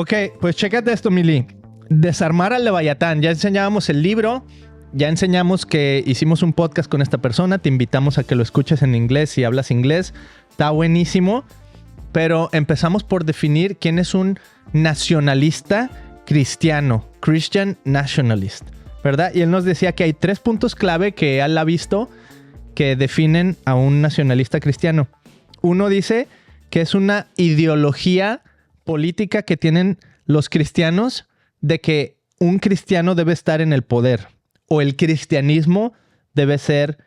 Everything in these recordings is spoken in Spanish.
Ok, pues chécate esto, Mili. Desarmar al Leviatán. Ya enseñábamos el libro. Ya enseñamos que hicimos un podcast con esta persona. Te invitamos a que lo escuches en inglés si hablas inglés. Está buenísimo. Pero empezamos por definir quién es un nacionalista cristiano. Christian nationalist, ¿verdad? Y él nos decía que hay 3 puntos clave que él ha visto que definen a un nacionalista cristiano. Uno dice que es una ideología política que tienen los cristianos de que un cristiano debe estar en el poder o el cristianismo debe ser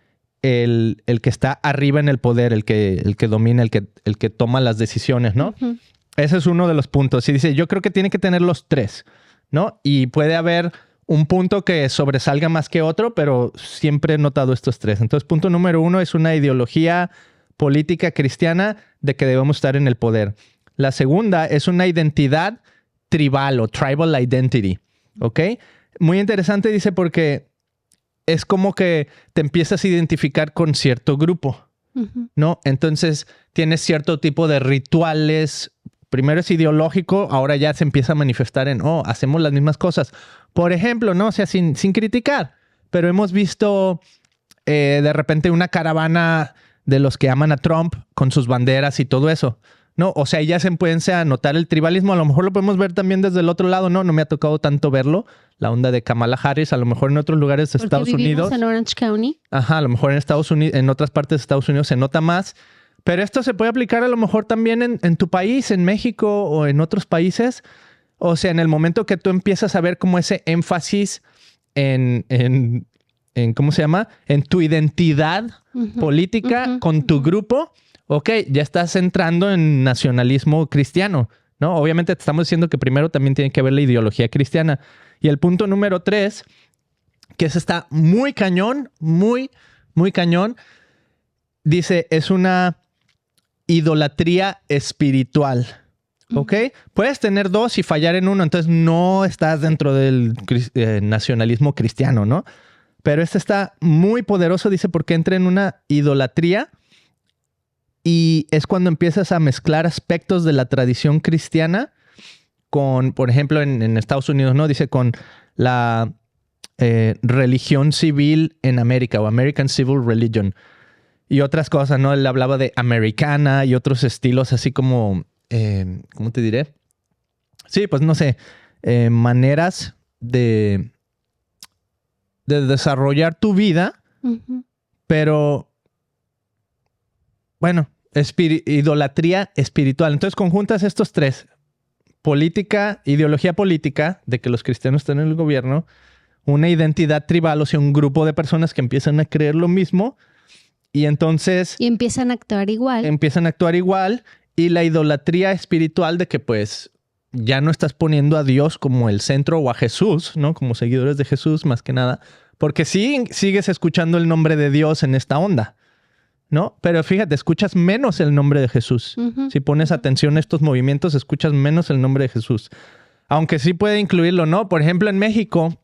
el que está arriba en el poder, el que domina, el que toma las decisiones, ¿no? Uh-huh. Ese es uno de los puntos. Y dice, yo creo que tiene que tener los 3, ¿no? Y puede haber un punto que sobresalga más que otro, pero siempre he notado estos 3. Entonces, punto número 1 es una ideología política cristiana de que debemos estar en el poder. La segunda es una identidad tribal o tribal identity, ¿ok? Muy interesante, dice, porque es como que te empiezas a identificar con cierto grupo, uh-huh, ¿no? Entonces, tienes cierto tipo de rituales. Primero es ideológico, ahora ya se empieza a manifestar en, hacemos las mismas cosas. Por ejemplo, ¿no? O sea, sin criticar, pero hemos visto de repente una caravana de los que aman a Trump con sus banderas y todo eso, ¿no? O sea, ya se pueden notar el tribalismo. A lo mejor lo podemos ver también desde el otro lado, ¿no? No me ha tocado tanto verlo. La onda de Kamala Harris, a lo mejor en otros lugares de Estados Unidos. En Orange County. Ajá, a lo mejor en Estados Unidos, en otras partes de Estados Unidos se nota más. Pero esto se puede aplicar a lo mejor también en tu país, en México o en otros países. O sea, en el momento que tú empiezas a ver como ese énfasis en ¿cómo se llama? En tu identidad, uh-huh, política, uh-huh, con tu, uh-huh, grupo. Ok, ya estás entrando en nacionalismo cristiano, ¿no? Obviamente te estamos diciendo que primero también tiene que ver la ideología cristiana. Y el punto número 3, que está muy cañón, muy, muy cañón, dice, es una idolatría espiritual, ¿ok? Puedes tener 2 y fallar en uno, entonces no estás dentro del nacionalismo cristiano, ¿no? Pero este está muy poderoso, dice, porque entra en una idolatría y es cuando empiezas a mezclar aspectos de la tradición cristiana con, por ejemplo, en Estados Unidos, ¿no? Dice con la religión civil en América o American Civil Religion. Y otras cosas, ¿no? Él hablaba de americana y otros estilos así como, ¿cómo te diré? Sí, pues no sé, maneras de desarrollar tu vida, uh-huh, pero, bueno, idolatría espiritual. Entonces conjuntas estos 3, política, ideología política, de que los cristianos están en el gobierno, una identidad tribal, o sea, un grupo de personas que empiezan a creer lo mismo, y entonces... Y empiezan a actuar igual. Y la idolatría espiritual de que pues ya no estás poniendo a Dios como el centro o a Jesús, ¿no? Como seguidores de Jesús más que nada. Porque sí sigues escuchando el nombre de Dios en esta onda, ¿no? Pero fíjate, escuchas menos el nombre de Jesús. Uh-huh. Si pones atención a estos movimientos, escuchas menos el nombre de Jesús. Aunque sí puede incluirlo, ¿no? Por ejemplo, en México,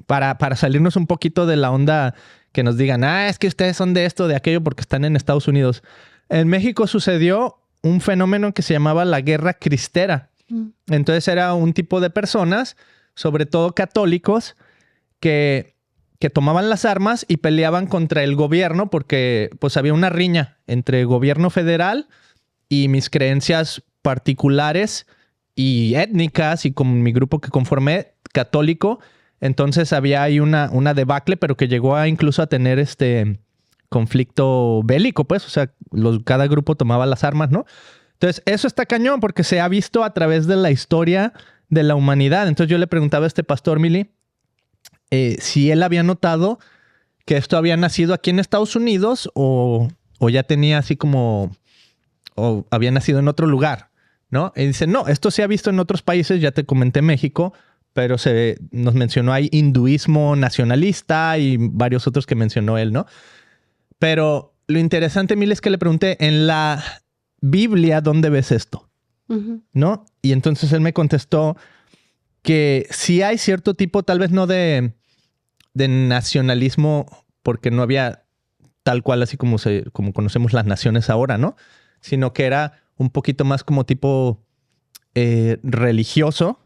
para salirnos un poquito de la onda... que nos digan, es que ustedes son de esto, de aquello, porque están en Estados Unidos. En México sucedió un fenómeno que se llamaba la guerra cristera. Entonces era un tipo de personas, sobre todo católicos, que tomaban las armas y peleaban contra el gobierno porque pues había una riña entre gobierno federal y mis creencias particulares y étnicas y con mi grupo que conformé, católico. Entonces había ahí una debacle, pero que llegó incluso a tener conflicto bélico, pues. O sea, cada grupo tomaba las armas, ¿no? Entonces, eso está cañón porque se ha visto a través de la historia de la humanidad. Entonces, yo le preguntaba a este pastor, Mili, si él había notado que esto había nacido aquí en Estados Unidos o ya tenía así como... o había nacido en otro lugar, ¿no? Y dice, no, esto se ha visto en otros países, ya te comenté México, pero nos mencionó ahí hinduismo nacionalista y varios otros que mencionó él, ¿no? Pero lo interesante, Mil, es que le pregunté, en la Biblia, ¿dónde ves esto? Uh-huh. ¿No? Y entonces él me contestó que sí hay cierto tipo, tal vez no de nacionalismo, porque no había tal cual así como conocemos las naciones ahora, ¿no? Sino que era un poquito más como tipo religioso,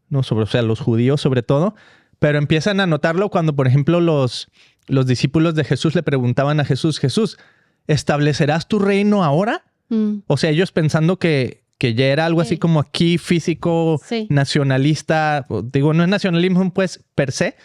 ¿no? O sea, los judíos sobre todo, pero empiezan a notarlo cuando, por ejemplo, los discípulos de Jesús le preguntaban a Jesús, ¿establecerás tu reino ahora? O sea, ellos pensando que ya era algo así como aquí físico, nacionalista. Digo, no es nacionalismo pues per se,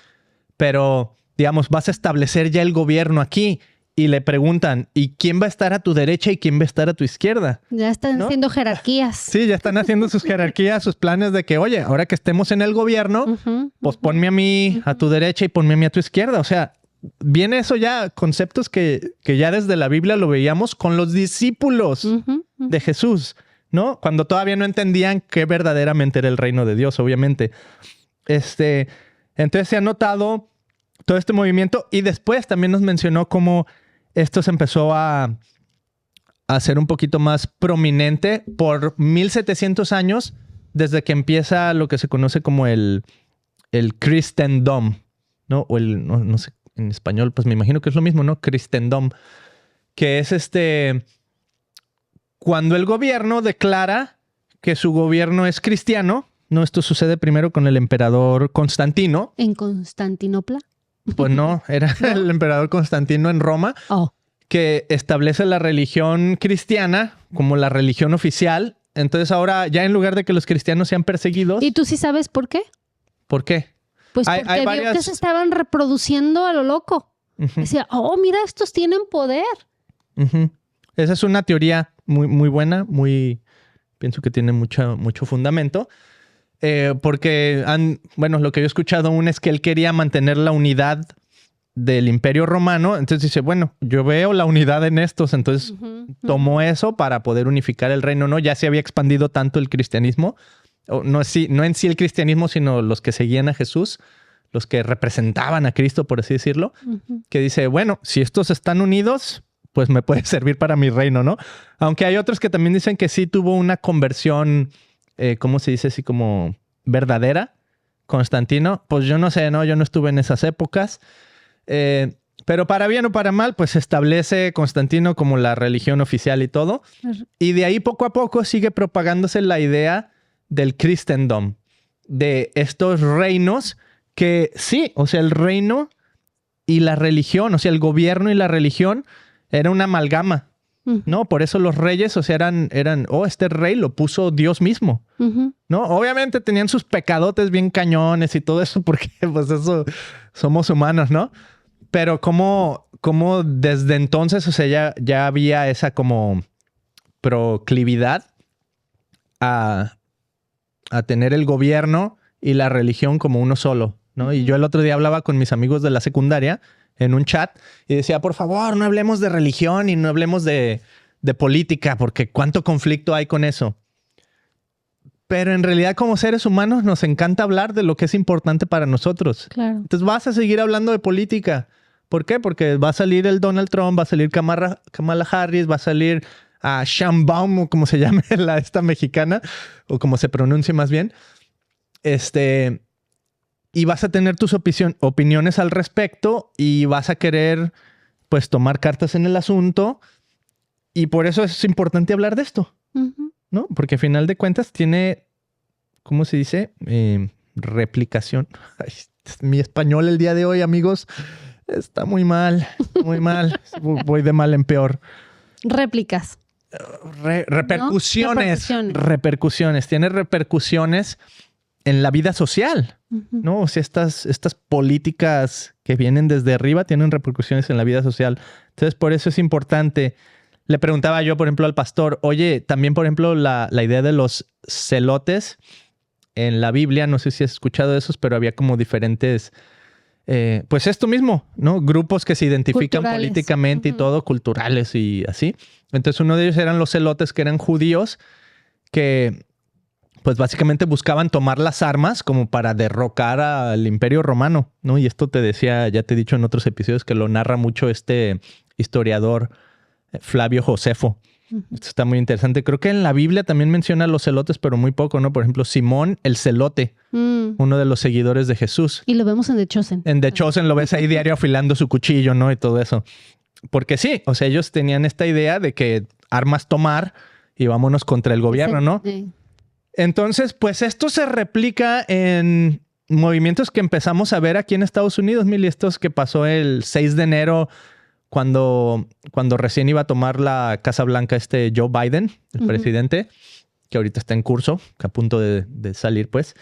pero digamos, vas a establecer ya el gobierno aquí. Y le preguntan, ¿y quién va a estar a tu derecha y quién va a estar a tu izquierda? Ya están haciendo jerarquías. Sí, ya están haciendo sus jerarquías, sus planes de que, oye, ahora que estemos en el gobierno, pues ponme a mí a tu derecha y ponme a mí a tu izquierda. O sea, viene eso ya, conceptos que ya desde la Biblia lo veíamos con los discípulos de Jesús, ¿no? Cuando todavía no entendían qué verdaderamente era el reino de Dios, obviamente. Entonces se ha notado todo este movimiento y después también nos mencionó cómo esto se empezó a hacer un poquito más prominente por 1700 años desde que empieza lo que se conoce como el Christendom, ¿no? O no sé, en español, pues me imagino que es lo mismo, ¿no? Christendom, que es cuando el gobierno declara que su gobierno es cristiano, ¿no? Esto sucede primero con el emperador Constantino. ¿En Constantinopla? Pues no, era el emperador Constantino en Roma, que establece la religión cristiana como la religión oficial. Entonces ahora ya en lugar de que los cristianos sean perseguidos... ¿Y tú sí sabes por qué? ¿Por qué? Pues porque vio que se estaban reproduciendo a lo loco. Decía, mira, estos tienen poder. Esa es una teoría muy, muy buena, pienso que tiene mucho fundamento. Porque lo que yo he escuchado aún es que él quería mantener la unidad del Imperio Romano. Entonces dice, bueno, yo veo la unidad en estos. Entonces tomó eso para poder unificar el reino, ¿no? Ya se había expandido tanto el cristianismo. No en sí el cristianismo, sino los que seguían a Jesús, los que representaban a Cristo, por así decirlo, que dice, bueno, si estos están unidos, pues me puede servir para mi reino, ¿no? Aunque hay otros que también dicen que sí tuvo una conversión... ¿cómo se dice? Así como verdadera, Constantino. Pues yo no sé, ¿no? Yo no estuve en esas épocas. Pero para bien o para mal, pues se establece Constantino como la religión oficial y todo. Y de ahí poco a poco sigue propagándose la idea del Christendom, de estos reinos que sí, o sea, el reino y la religión, o sea, el gobierno y la religión era una amalgama. ¿No? Por eso los reyes, o sea, eran, este rey lo puso Dios mismo, ¿no? Obviamente tenían sus pecadotes bien cañones y todo eso, porque pues eso, somos humanos, ¿no? Pero como desde entonces, o sea, ya había esa como proclividad a tener el gobierno y la religión como uno solo, ¿no? Y yo el otro día hablaba con mis amigos de la secundaria en un chat y decía, por favor, no hablemos de religión y no hablemos de política, porque cuánto conflicto hay con eso. Pero en realidad como seres humanos nos encanta hablar de lo que es importante para nosotros. Claro. Entonces vas a seguir hablando de política. ¿Por qué? Porque va a salir el Donald Trump, va a salir Kamala Harris, va a salir a Sheinbaum, o como se llame esta mexicana, o como se pronuncie más bien. Y vas a tener tus opiniones al respecto y vas a querer, pues, tomar cartas en el asunto. Y por eso es importante hablar de esto, ¿no? Porque al final de cuentas tiene, ¿cómo se dice? Replicación. Ay, mi español el día de hoy, amigos, está muy mal, muy mal. Voy de mal en peor. Réplicas. Repercusiones. Repercusiones. Tiene repercusiones en la vida social, ¿no? O sea, estas políticas que vienen desde arriba tienen repercusiones en la vida social. Entonces, por eso es importante. Le preguntaba yo, por ejemplo, al pastor, oye, también, por ejemplo, la idea de los celotes en la Biblia, no sé si has escuchado esos, pero había como diferentes, pues esto mismo, ¿no? Grupos que se identifican políticamente y todo, culturales y así. Entonces, uno de ellos eran los celotes, que eran judíos que pues básicamente buscaban tomar las armas como para derrocar al Imperio Romano, ¿no? Y esto te decía, ya te he dicho en otros episodios, que lo narra mucho este historiador Flavio Josefo. Esto está muy interesante. Creo que en la Biblia también menciona los celotes, pero muy poco, ¿no? Por ejemplo, Simón el celote, uno de los seguidores de Jesús. Y lo vemos en The Chosen. En The Chosen lo ves ahí diario afilando su cuchillo, ¿no? Y todo eso. Porque sí, o sea, ellos tenían esta idea de que armas tomar y vámonos contra el gobierno, ¿no? Entonces, pues esto se replica en movimientos que empezamos a ver aquí en Estados Unidos, Mili. Estos que pasó el 6 de enero cuando recién iba a tomar la Casa Blanca Joe Biden, el presidente, que ahorita está en curso, que a punto de salir, pues.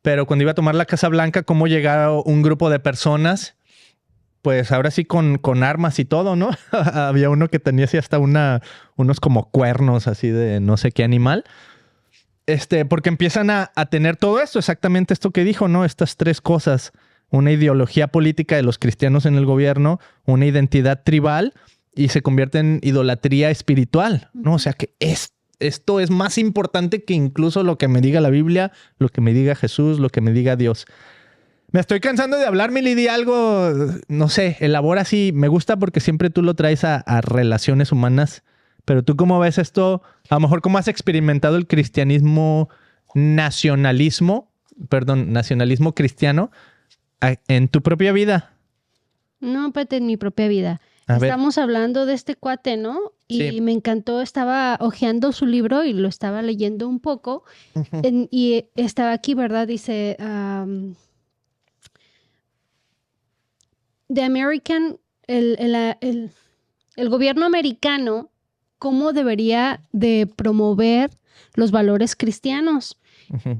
Pero cuando iba a tomar la Casa Blanca, cómo llegaron un grupo de personas, pues ahora sí con armas y todo, ¿no? Había uno que tenía así hasta unos como cuernos así de no sé qué animal. Porque empiezan a tener todo esto, exactamente esto que dijo, ¿no? Estas tres cosas. Una ideología política de los cristianos en el gobierno, una identidad tribal y se convierte en idolatría espiritual, ¿no? O sea que esto es más importante que incluso lo que me diga la Biblia, lo que me diga Jesús, lo que me diga Dios. Me estoy cansando de hablar, Mili, di algo, no sé, elabora así. Me gusta porque siempre tú lo traes a relaciones humanas. Pero tú, ¿cómo ves esto? A lo mejor, ¿cómo has experimentado el nacionalismo cristiano en tu propia vida? No, pues en mi propia vida. Estamos hablando de este cuate, ¿no? Y me encantó, estaba hojeando su libro y lo estaba leyendo un poco. Y estaba aquí, ¿verdad? Dice, The American, el gobierno americano, cómo debería de promover los valores cristianos.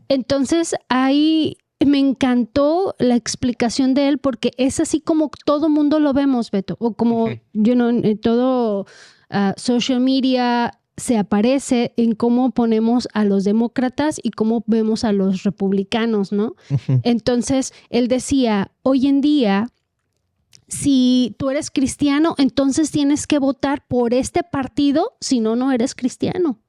Entonces, ahí me encantó la explicación de él porque es así como todo mundo lo vemos, Beto. O como, en todo social media se aparece en cómo ponemos a los demócratas y cómo vemos a los republicanos, ¿no? Entonces, él decía, hoy en día, si tú eres cristiano, entonces tienes que votar por este partido, si no, no eres cristiano.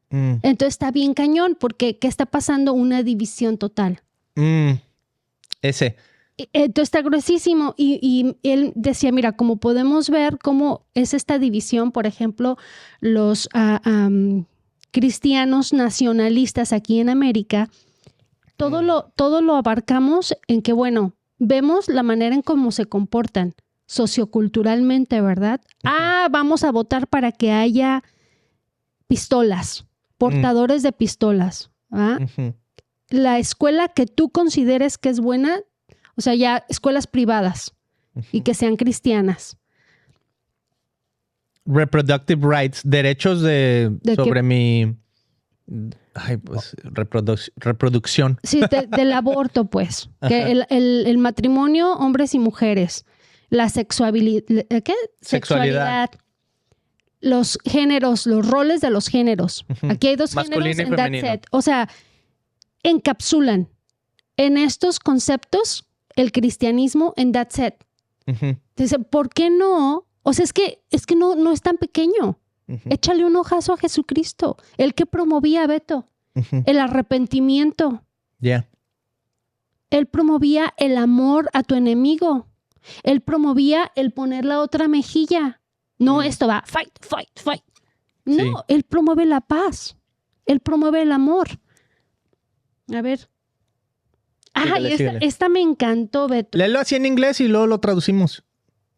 Entonces está bien cañón, porque ¿qué está pasando? Una división total. Entonces está gruesísimo. Y él decía, mira, como podemos ver cómo es esta división, por ejemplo, los cristianos nacionalistas aquí en América, todo lo abarcamos en que, bueno, vemos la manera en cómo se comportan socioculturalmente, ¿verdad? Vamos a votar para que haya pistolas, portadores de pistolas. La escuela que tú consideres que es buena, o sea, ya escuelas privadas y que sean cristianas. Reproductive rights, derechos sobre mi... Ay, pues, reproducción. Sí, del aborto, pues. Que el matrimonio, hombres y mujeres. La sexualidad. ¿Qué? Sexualidad. Los géneros, los roles de los géneros. Aquí hay dos masculino géneros. y femenino. That's it. O sea, encapsulan en estos conceptos el cristianismo en that's it. Entonces, ¿por qué no? O sea, es que no es tan pequeño. Échale un ojazo a Jesucristo, el que promovía, Beto, el arrepentimiento. Él promovía el amor a tu enemigo. Él promovía el poner la otra mejilla. No, esto va, fight. No, él promueve la paz. Él promueve el amor. A ver. Esta me encantó, Beto. Léelo así en inglés y luego lo traducimos.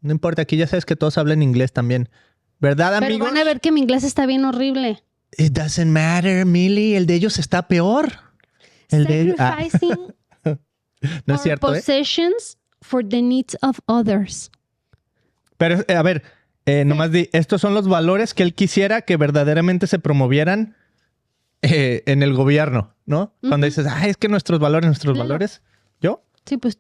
No importa, aquí ya sabes que todos hablan inglés también. ¿Verdad, amigos? Pero van a ver que mi inglés está bien horrible. It doesn't matter, Millie. El de ellos está peor. Sacrificing no es cierto, possessions for the needs of others. Pero, a ver, nomás estos son los valores que él quisiera que verdaderamente se promovieran en el gobierno, ¿no? Cuando dices, es que nuestros valores. ¿Yo? Sí, pues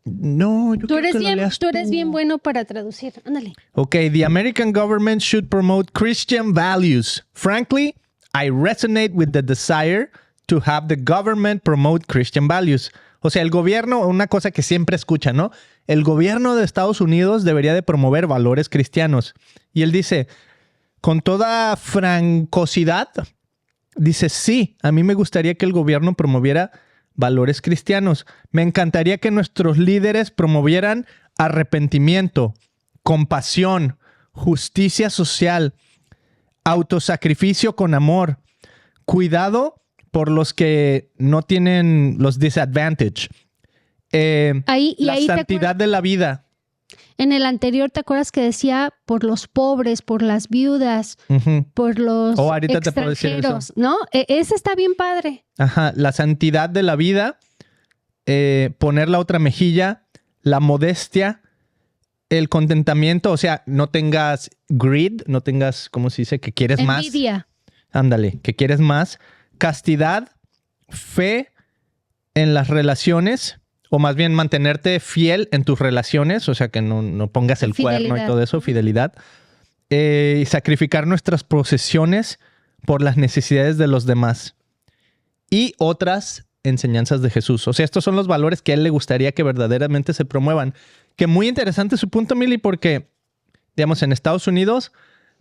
no, yo tú creo que tú eres bien bueno para traducir. Ándale. Okay, the American government should promote Christian values. Frankly, I resonate with the desire to have the government promote Christian values. O sea, el gobierno, una cosa que siempre escucha, ¿no? El gobierno de Estados Unidos debería de promover valores cristianos. Y él dice, con toda francosidad, dice, sí, a mí me gustaría que el gobierno promoviera valores cristianos. Me encantaría que nuestros líderes promovieran arrepentimiento, compasión, justicia social, autosacrificio con amor, cuidado por los que no tienen los disadvantage, la santidad de la vida, En el anterior, ¿te acuerdas que decía por los pobres, por las viudas, por los ahorita te puedo decir extranjeros, eso. ¿no? Ese está bien padre. Ajá, la santidad de la vida, poner la otra mejilla, la modestia, el contentamiento, o sea, no tengas greed, no tengas, ¿cómo se dice? Que quieres más. Envidia. Ándale, que quieres más. Castidad, fe en las relaciones, o más bien mantenerte fiel en tus relaciones, o sea, que no pongas el cuerno y todo eso, fidelidad. Y sacrificar nuestras posesiones por las necesidades de los demás. Y otras enseñanzas de Jesús. O sea, estos son los valores que a él le gustaría que verdaderamente se promuevan. Que muy interesante su punto, Mili, porque, digamos, en Estados Unidos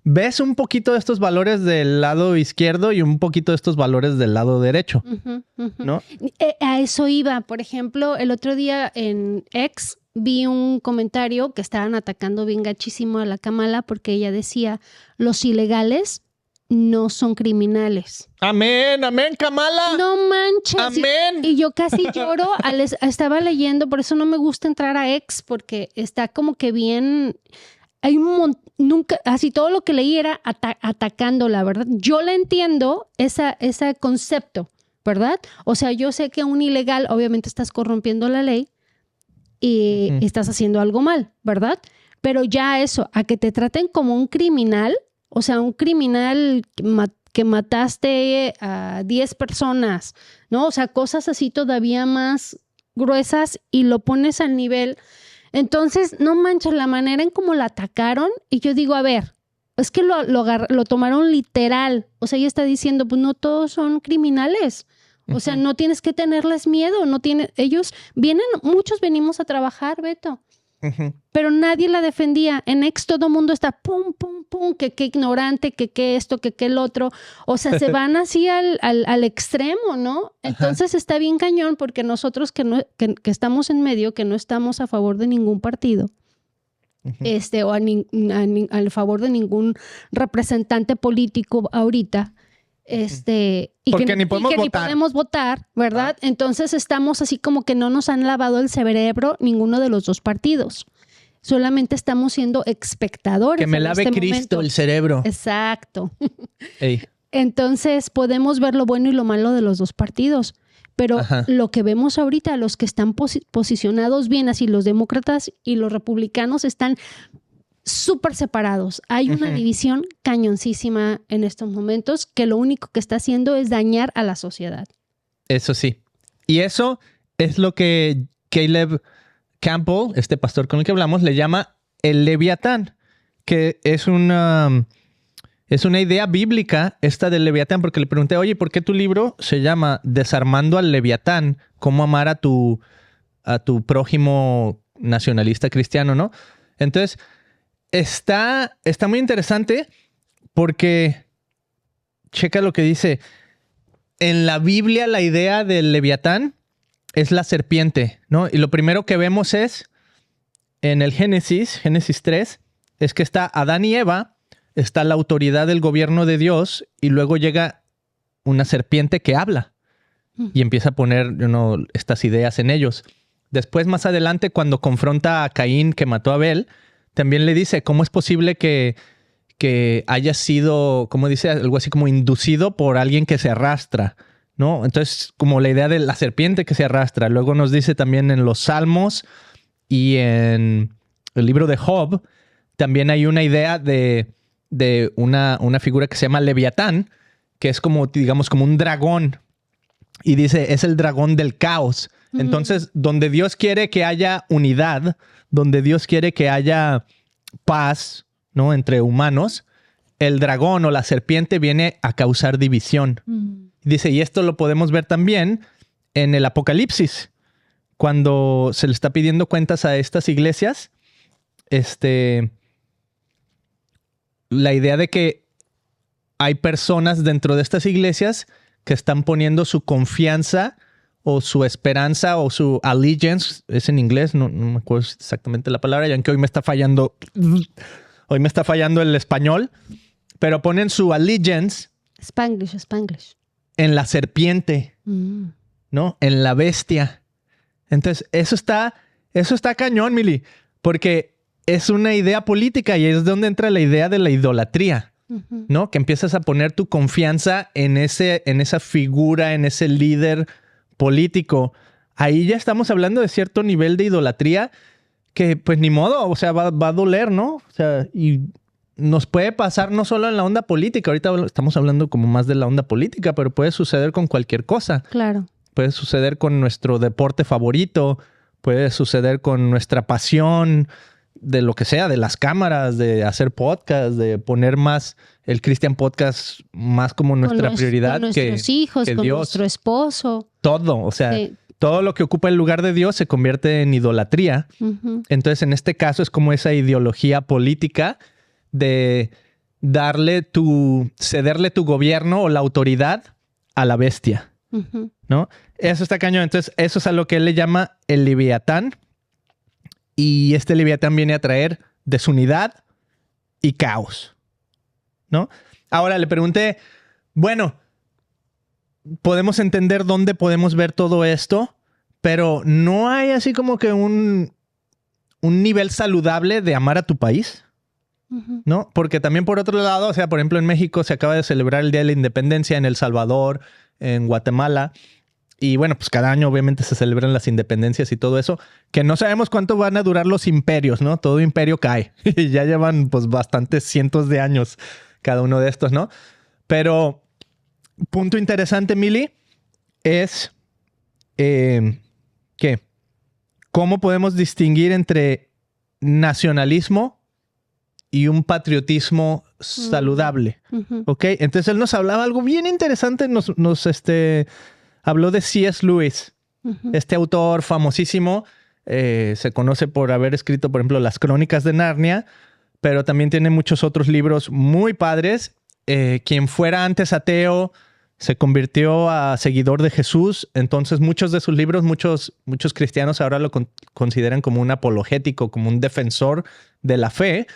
ves un poquito de estos valores del lado izquierdo y un poquito de estos valores del lado derecho, ¿no? A eso iba. Por ejemplo, el otro día en X vi un comentario que estaban atacando bien gachísimo a la Kamala porque ella decía, los ilegales no son criminales. Amén, amén, Kamala. No manches. Amén. Y yo casi lloro. Estaba leyendo, por eso no me gusta entrar a X, porque está como que bien... Hay un montón, nunca, así todo lo que leí era atacando, la verdad. Yo le entiendo ese concepto, ¿verdad? O sea, yo sé que un ilegal, obviamente estás corrompiendo la ley y estás haciendo algo mal, ¿verdad? Pero ya eso, a que te traten como un criminal, o sea, un criminal que mataste a 10 personas, ¿no? O sea, cosas así todavía más gruesas y lo pones al nivel... Entonces, no manches la manera en cómo la atacaron. Y yo digo, a ver, es que lo tomaron literal. O sea, ella está diciendo, pues no todos son criminales. O sea, no tienes que tenerles miedo. Ellos vienen, muchos venimos a trabajar, Beto. Pero nadie la defendía. En X todo el mundo está pum, pum, pum, que qué ignorante, que esto, que el otro. O sea, se van así al extremo, ¿no? Entonces está bien cañón porque nosotros que estamos en medio, que no estamos a favor de ningún partido, o a favor de ningún representante político ahorita, porque ni podemos votar, ¿verdad? Entonces estamos así como que no nos han lavado el cerebro ninguno de los dos partidos. Solamente estamos siendo espectadores. Que me lave Cristo el cerebro. Exacto. Ey. Entonces podemos ver lo bueno y lo malo de los dos partidos. Pero lo que vemos ahorita, los que están posicionados bien, así los demócratas y los republicanos están súper separados. Hay una división cañoncísima en estos momentos que lo único que está haciendo es dañar a la sociedad. Eso sí. Y eso es lo que Caleb Campbell, este pastor con el que hablamos, le llama el Leviatán, que es una idea bíblica esta del Leviatán, porque le pregunté, oye, ¿por qué tu libro se llama Desarmando al Leviatán? ¿Cómo amar a tu prójimo nacionalista cristiano, no? Entonces, está muy interesante porque checa lo que dice. En la Biblia la idea del Leviatán es la serpiente, ¿no? Y lo primero que vemos es en el Génesis 3, es que está Adán y Eva, está la autoridad del gobierno de Dios y luego llega una serpiente que habla y empieza a poner estas ideas en ellos. Después, más adelante, cuando confronta a Caín que mató a Abel, también le dice, ¿cómo es posible que haya sido, como dice, algo así como inducido por alguien que se arrastra, ¿no? Entonces, como la idea de la serpiente que se arrastra. Luego nos dice también en los Salmos y en el libro de Job, también hay una idea de una figura que se llama Leviatán, que es como, digamos, como un dragón. Y dice, es el dragón del caos. Entonces, donde Dios quiere que haya unidad, donde Dios quiere que haya paz, ¿no? Entre humanos, el dragón o la serpiente viene a causar división. Dice, y esto lo podemos ver también en el Apocalipsis, cuando se le está pidiendo cuentas a estas iglesias, la idea de que hay personas dentro de estas iglesias que están poniendo su confianza o su esperanza o su allegiance, es en inglés, no me acuerdo exactamente la palabra, ya que hoy me está fallando el español, pero ponen su allegiance Spanglish. En la serpiente, ¿no? En la bestia. Entonces, eso está cañón, Mili, porque es una idea política y es donde entra la idea de la idolatría, ¿no? Que empiezas a poner tu confianza en esa figura, en ese líder político. Ahí ya estamos hablando de cierto nivel de idolatría que pues ni modo, o sea, va a doler, ¿no? O sea, y nos puede pasar no solo en la onda política, ahorita estamos hablando como más de la onda política, pero puede suceder con cualquier cosa. Claro. Puede suceder con nuestro deporte favorito, puede suceder con nuestra pasión de lo que sea, de las cámaras, de hacer podcast, de poner más el Christian Podcast más como nuestra prioridad. Con nuestros hijos, con Dios. Nuestro esposo. Todo, o sea, todo lo que ocupa el lugar de Dios se convierte en idolatría. Entonces, en este caso es como esa ideología política de cederle tu gobierno o la autoridad a la bestia. ¿No? Eso está cañón. Entonces, eso es a lo que él le llama el Leviatán. Y este Leviatán viene a traer desunidad y caos, ¿no? Ahora le pregunté, bueno, podemos entender dónde podemos ver todo esto, pero ¿no hay así como que un nivel saludable de amar a tu país? ¿No? Porque también por otro lado, o sea, por ejemplo, en México se acaba de celebrar el Día de la Independencia, en El Salvador, en Guatemala. Y bueno, pues cada año obviamente se celebran las independencias y todo eso, que no sabemos cuánto van a durar los imperios, ¿no? Todo imperio cae. Y ya llevan pues bastantes cientos de años cada uno de estos, ¿no? Pero punto interesante, Mili, es que cómo podemos distinguir entre nacionalismo y un patriotismo saludable. ¿Ok? Entonces él nos hablaba algo bien interesante, habló de C.S. Lewis, este autor famosísimo. Se conoce por haber escrito, por ejemplo, Las Crónicas de Narnia, pero también tiene muchos otros libros muy padres. Quien fuera antes ateo se convirtió a seguidor de Jesús. Entonces muchos de sus libros, muchos cristianos ahora lo consideran como un apologético, como un defensor de la fe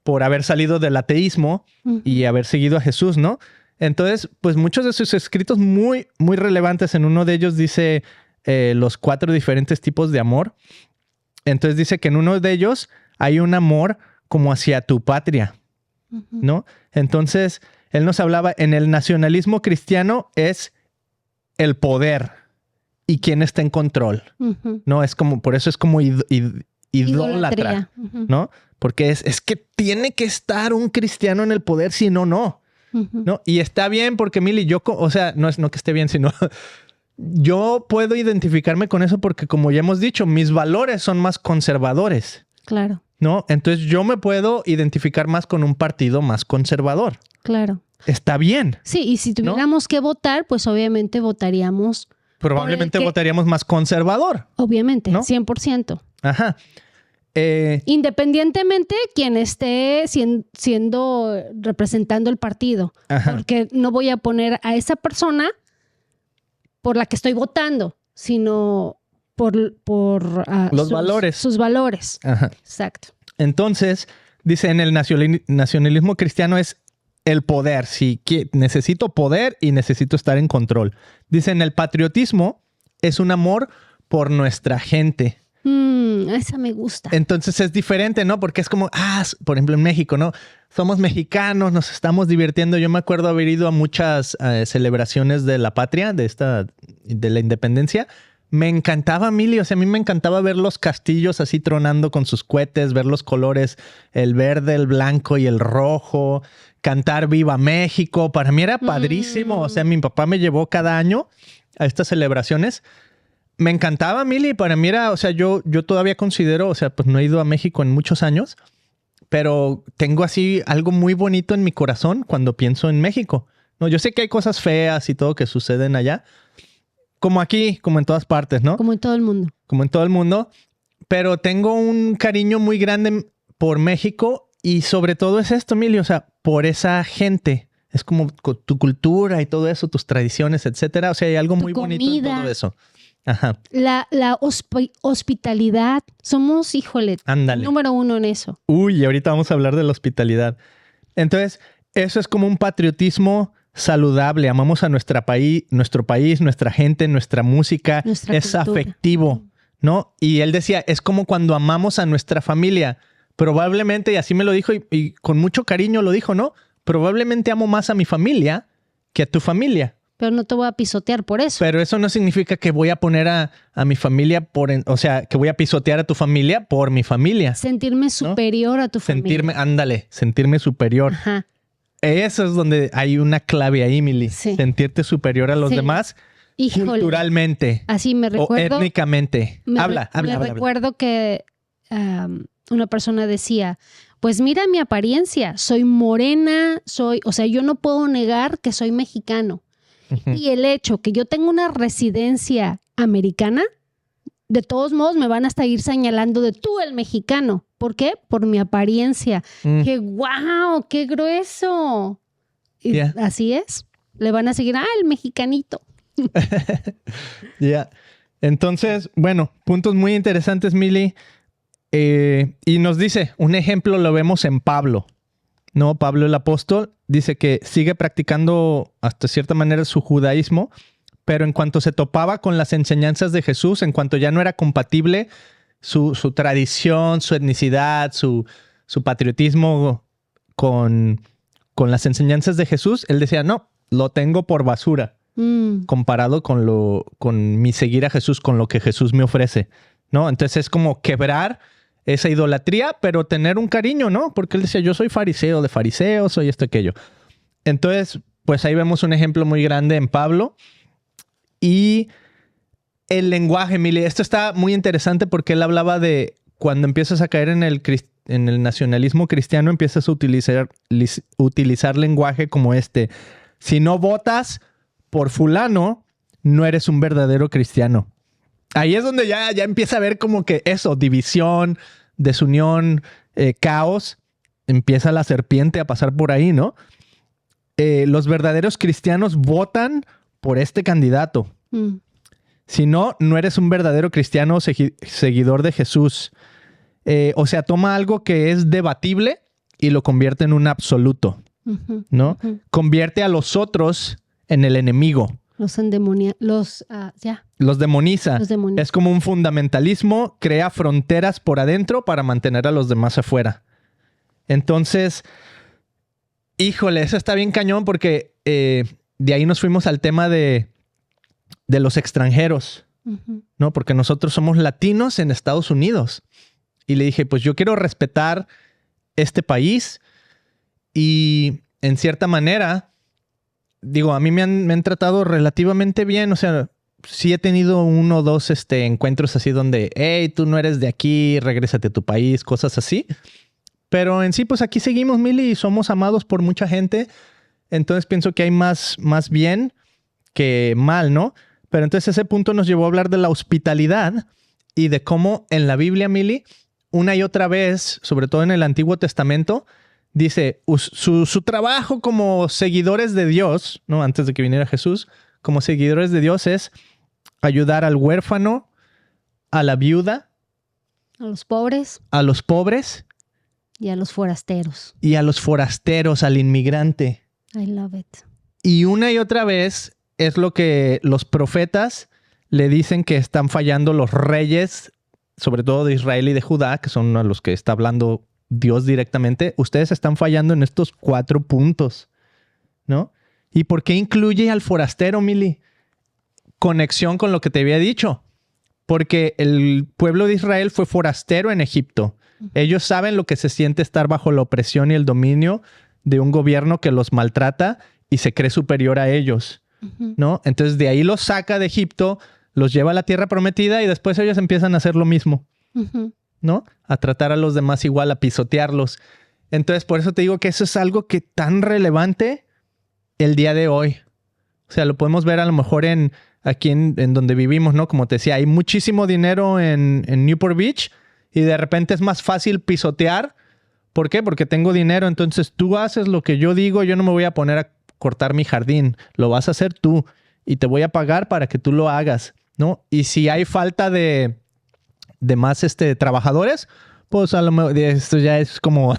por haber salido del ateísmo y haber seguido a Jesús, ¿no? Entonces, pues muchos de sus escritos muy, muy relevantes. En uno de ellos dice los 4 diferentes tipos de amor. Entonces dice que en uno de ellos hay un amor como hacia tu patria, ¿no? Entonces, él nos hablaba, en el nacionalismo cristiano es el poder y quién está en control, ¿no? Es como, por eso es como idólatra, ¿no? Porque es que tiene que estar un cristiano en el poder, si no, no. ¿No? Y está bien porque, Mili, o sea, no que esté bien, sino yo puedo identificarme con eso porque, como ya hemos dicho, mis valores son más conservadores. Claro. ¿No? Entonces yo me puedo identificar más con un partido más conservador. Claro. Está bien. Sí, y si tuviéramos que votar, pues obviamente votaríamos... Probablemente votaríamos más conservador. Obviamente, ¿no? 100%. Ajá. Independientemente quien esté representando el partido. Ajá. Porque no voy a poner a esa persona por la que estoy votando, sino por los valores. Sus valores. Ajá. Exacto. Entonces, dice, en el nacionalismo cristiano es el poder. Si necesito poder y necesito estar en control. Dice, en el patriotismo es un amor por nuestra gente. Esa me gusta. Entonces es diferente, ¿no? Porque es como, por ejemplo, en México, ¿no? Somos mexicanos, nos estamos divirtiendo. Yo me acuerdo haber ido a muchas celebraciones de la patria, de la independencia. Me encantaba, Mili. O sea, a mí me encantaba ver los castillos así tronando con sus cohetes, ver los colores, el verde, el blanco y el rojo, cantar Viva México. Para mí era padrísimo. O sea, mi papá me llevó cada año a estas celebraciones. Me encantaba, Mili. Para mí era, o sea, yo todavía considero, o sea, pues no he ido a México en muchos años, pero tengo así algo muy bonito en mi corazón cuando pienso en México. No, yo sé que hay cosas feas y todo que suceden allá, como aquí, como en todas partes, ¿no? Como en todo el mundo. Como en todo el mundo, pero tengo un cariño muy grande por México y sobre todo es esto, Mili, o sea, por esa gente. Es como tu cultura y todo eso, tus tradiciones, etcétera. O sea, hay algo muy bonito en todo eso. Ajá. La hospitalidad. Somos, híjole, ándale, número 1 en eso. Uy, ahorita vamos a hablar de la hospitalidad. Entonces, eso es como un patriotismo saludable. Amamos a nuestro país, nuestra gente, nuestra música. Nuestra es cultura. Afectivo, ¿no? Y él decía, es como cuando amamos a nuestra familia, probablemente, y así me lo dijo, y con mucho cariño lo dijo, ¿no? Probablemente amo más a mi familia que a tu familia. Pero no te voy a pisotear por eso. Pero eso no significa que voy a poner a mi familia o sea, que voy a pisotear a tu familia por mi familia. Sentirme superior a tu familia. Sentirme superior. Ajá. Eso es donde hay una clave ahí, Mili. Sí. Sentirte superior a los demás. Híjole. Culturalmente. Así me recuerdo. O étnicamente. Habla. Recuerdo que una persona decía, pues mira mi apariencia, soy morena, o sea, yo no puedo negar que soy mexicano. Y el hecho que yo tengo una residencia americana, de todos modos me van hasta ir señalando de tú el mexicano. ¿Por qué? Por mi apariencia. ¡Qué guau! ¡Qué grueso! Y así es. Le van a seguir, el mexicanito. Entonces, bueno, puntos muy interesantes, Mili. Y nos dice, un ejemplo lo vemos en Pablo. No, Pablo el apóstol dice que sigue practicando hasta cierta manera su judaísmo, pero en cuanto se topaba con las enseñanzas de Jesús, en cuanto ya no era compatible su tradición, su etnicidad, su patriotismo con las enseñanzas de Jesús, él decía, no, lo tengo por basura, comparado con mi seguir a Jesús, con lo que Jesús me ofrece, ¿no? Entonces es como quebrar esa idolatría, pero tener un cariño, ¿no? Porque él decía, yo soy fariseo de fariseos, soy esto, aquello. Entonces, pues ahí vemos un ejemplo muy grande en Pablo. Y el lenguaje, Mili, esto está muy interesante porque él hablaba de cuando empiezas a caer en el nacionalismo cristiano, empiezas a utilizar lenguaje como este. Si no votas por fulano, no eres un verdadero cristiano. Ahí es donde ya empieza a haber como que eso, división, desunión, caos. Empieza la serpiente a pasar por ahí, ¿no? Los verdaderos cristianos votan por este candidato. Si no, no eres un verdadero cristiano seguidor de Jesús. O sea, toma algo que es debatible y lo convierte en un absoluto, ¿no? Convierte a los otros en el enemigo. Los demoniza. Los demoniza. Es como un fundamentalismo, crea fronteras por adentro para mantener a los demás afuera. Entonces, híjole, eso está bien cañón porque de ahí nos fuimos al tema de los extranjeros, ¿no? Porque nosotros somos latinos en Estados Unidos. Y le dije, pues yo quiero respetar este país y en cierta manera... Digo, a mí me han tratado relativamente bien. O sea, sí he tenido 1 o 2 encuentros así donde, hey, tú no eres de aquí, regrésate a tu país, cosas así. Pero en sí, pues aquí seguimos, Mili, y somos amados por mucha gente. Entonces pienso que hay más bien que mal, ¿no? Pero entonces ese punto nos llevó a hablar de la hospitalidad y de cómo en la Biblia, Mili, una y otra vez, sobre todo en el Antiguo Testamento, dice, su trabajo como seguidores de Dios, ¿no? Antes de que viniera Jesús, como seguidores de Dios es ayudar al huérfano, a la viuda, a los pobres y a los forasteros. Y a los forasteros, al inmigrante. I love it. Y una y otra vez es lo que los profetas le dicen que están fallando los reyes, sobre todo de Israel y de Judá, que son a los que está hablando Dios directamente. Ustedes están fallando en estos 4 puntos, ¿no? ¿Y por qué incluye al forastero, Mili? Conexión con lo que te había dicho. Porque el pueblo de Israel fue forastero en Egipto. Ellos saben lo que se siente estar bajo la opresión y el dominio de un gobierno que los maltrata y se cree superior a ellos, ¿no? Entonces de ahí los saca de Egipto, los lleva a la tierra prometida y después ellos empiezan a hacer lo mismo. ¿No? A tratar a los demás igual, a pisotearlos. Entonces, por eso te digo que eso es algo que tan relevante el día de hoy. O sea, lo podemos ver a lo mejor aquí en donde vivimos, ¿no? Como te decía, hay muchísimo dinero en Newport Beach y de repente es más fácil pisotear. ¿Por qué? Porque tengo dinero. Entonces, tú haces lo que yo digo, yo no me voy a poner a cortar mi jardín. Lo vas a hacer tú y te voy a pagar para que tú lo hagas, ¿no? Y si hay falta de más trabajadores, pues a lo mejor esto ya es como,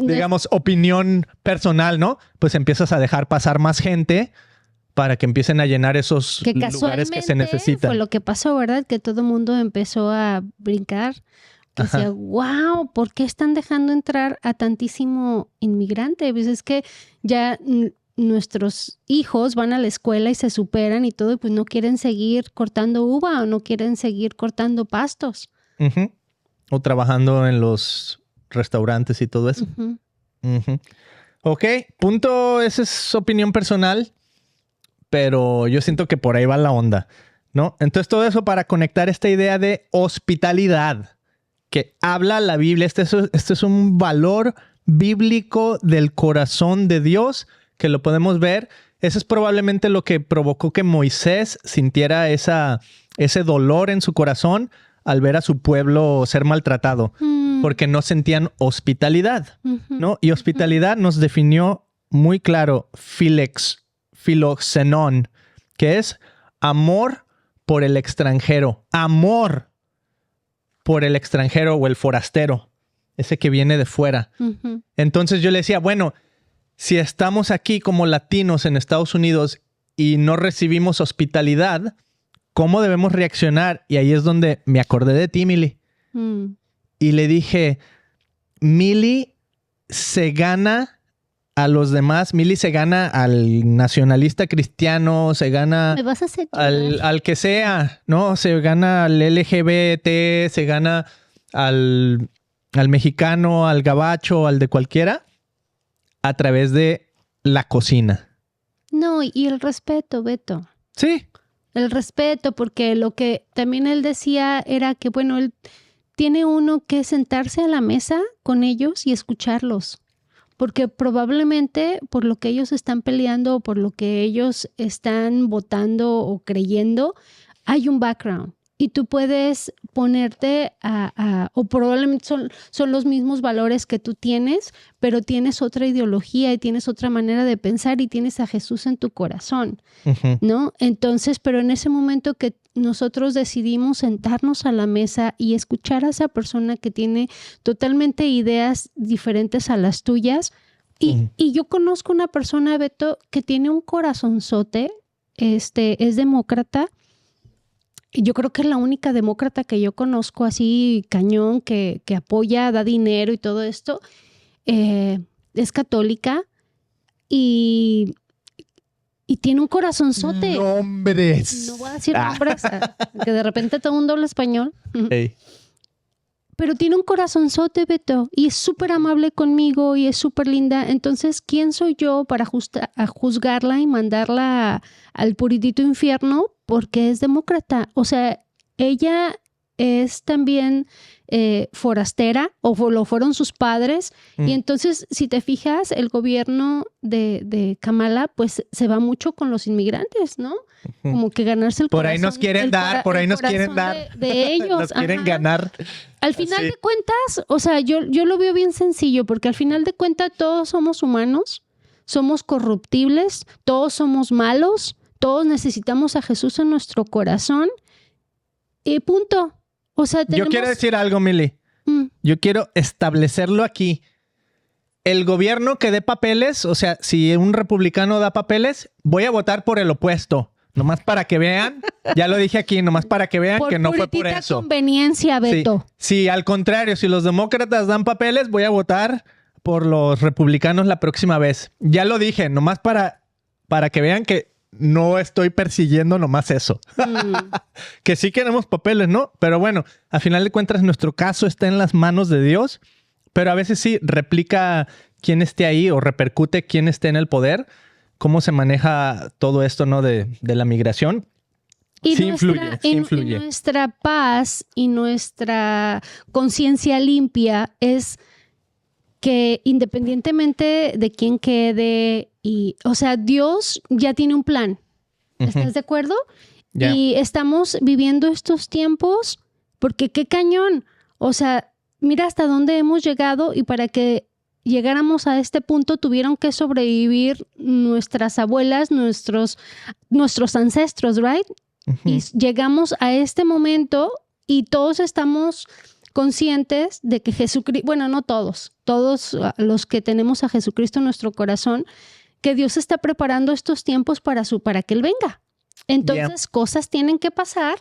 digamos, opinión personal, ¿no? Pues empiezas a dejar pasar más gente para que empiecen a llenar esos lugares que se necesitan. Fue lo que pasó, ¿verdad? Que todo el mundo empezó a brincar Que decía, wow, ¿por qué están dejando entrar a tantísimo inmigrante? Pues es que ya nuestros hijos van a la escuela y se superan y todo, y pues no quieren seguir cortando uva o no quieren seguir cortando pastos. Uh-huh. O trabajando en los restaurantes y todo eso. Uh-huh. Uh-huh. Ok, punto, esa es opinión personal, pero yo siento que por ahí va la onda, ¿no? Entonces todo eso para conectar esta idea de hospitalidad que habla la Biblia. Este es un valor bíblico del corazón de Dios que lo podemos ver. Eso es probablemente lo que provocó que Moisés sintiera ese dolor en su corazón al ver a su pueblo ser maltratado, porque no sentían hospitalidad, ¿no? Y hospitalidad nos definió muy claro filoxenón, que es amor por el extranjero. Amor por el extranjero o el forastero, ese que viene de fuera. Uh-huh. Entonces yo le decía, bueno, si estamos aquí como latinos en Estados Unidos y no recibimos hospitalidad, ¿cómo debemos reaccionar? Y ahí es donde me acordé de ti, Mili. Y le dije, Mili se gana a los demás. Mili se gana al nacionalista cristiano, se gana ¿me vas a hacer al que sea, ¿no? Se gana al LGBT, se gana al mexicano, al gabacho, al de cualquiera, a través de la cocina. No, y el respeto, Beto. Sí. El respeto, porque lo que también él decía era que, bueno, él tiene uno que sentarse a la mesa con ellos y escucharlos. Porque probablemente por lo que ellos están peleando o por lo que ellos están votando o creyendo, hay un background. Y tú puedes ponerte o probablemente son los mismos valores que tú tienes, pero tienes otra ideología y tienes otra manera de pensar y tienes a Jesús en tu corazón, uh-huh. ¿no? Entonces, pero en ese momento que nosotros decidimos sentarnos a la mesa y escuchar a esa persona que tiene totalmente ideas diferentes a las tuyas, y yo conozco una persona, Beto, que tiene un corazonzote, es demócrata. Yo creo que es la única demócrata que yo conozco así cañón, que apoya, da dinero y todo esto. Es católica y tiene un corazonzote. ¡Nombres! No voy a decir nombres, que de repente todo el mundo habla español. Hey. Pero tiene un corazonzote, Beto, y es súper amable conmigo y es súper linda. Entonces, ¿quién soy yo para juzgarla y mandarla al puritito infierno? Porque es demócrata. O sea, ella es también forastera, o lo fueron sus padres. Y entonces, si te fijas, el gobierno de Kamala, pues se va mucho con los inmigrantes, ¿no? Como que ganarse el por corazón. Ahí nos quieren dar, por ahí nos quieren dar. De ellos. Nos quieren ganar. Al final de cuentas, o sea, yo lo veo bien sencillo, porque al final de cuentas todos somos humanos, somos corruptibles, todos somos malos, todos necesitamos a Jesús en nuestro corazón y punto. O sea, tenemos... Yo quiero decir algo, Mili. Yo quiero establecerlo aquí. El gobierno que dé papeles, o sea, si un republicano da papeles, voy a votar por el opuesto. Nomás para que vean, ya lo dije aquí, nomás para que vean que no fue por eso. Conveniencia, Beto. Sí, al contrario, si los demócratas dan papeles, voy a votar por los republicanos la próxima vez. Ya lo dije, nomás para que vean que no estoy persiguiendo nomás eso. Que sí queremos papeles, ¿no? Pero bueno, a final de cuentas, nuestro caso está en las manos de Dios, pero a veces sí replica quién esté ahí o repercute quién esté en el poder. Cómo se maneja todo esto, ¿no? De la migración. Y sí influye. Y nuestra paz y nuestra conciencia limpia es que independientemente de quién quede, o sea, Dios ya tiene un plan. ¿Estás de acuerdo? Yeah. Y estamos viviendo estos tiempos porque qué cañón. O sea, mira hasta dónde hemos llegado y para que llegáramos a este punto tuvieron que sobrevivir nuestras abuelas, nuestros ancestros, ¿right? Y llegamos a este momento y todos estamos conscientes de que Jesucristo, bueno, no todos los que tenemos a Jesucristo en nuestro corazón, que Dios está preparando estos tiempos para que Él venga. Entonces, cosas tienen que pasar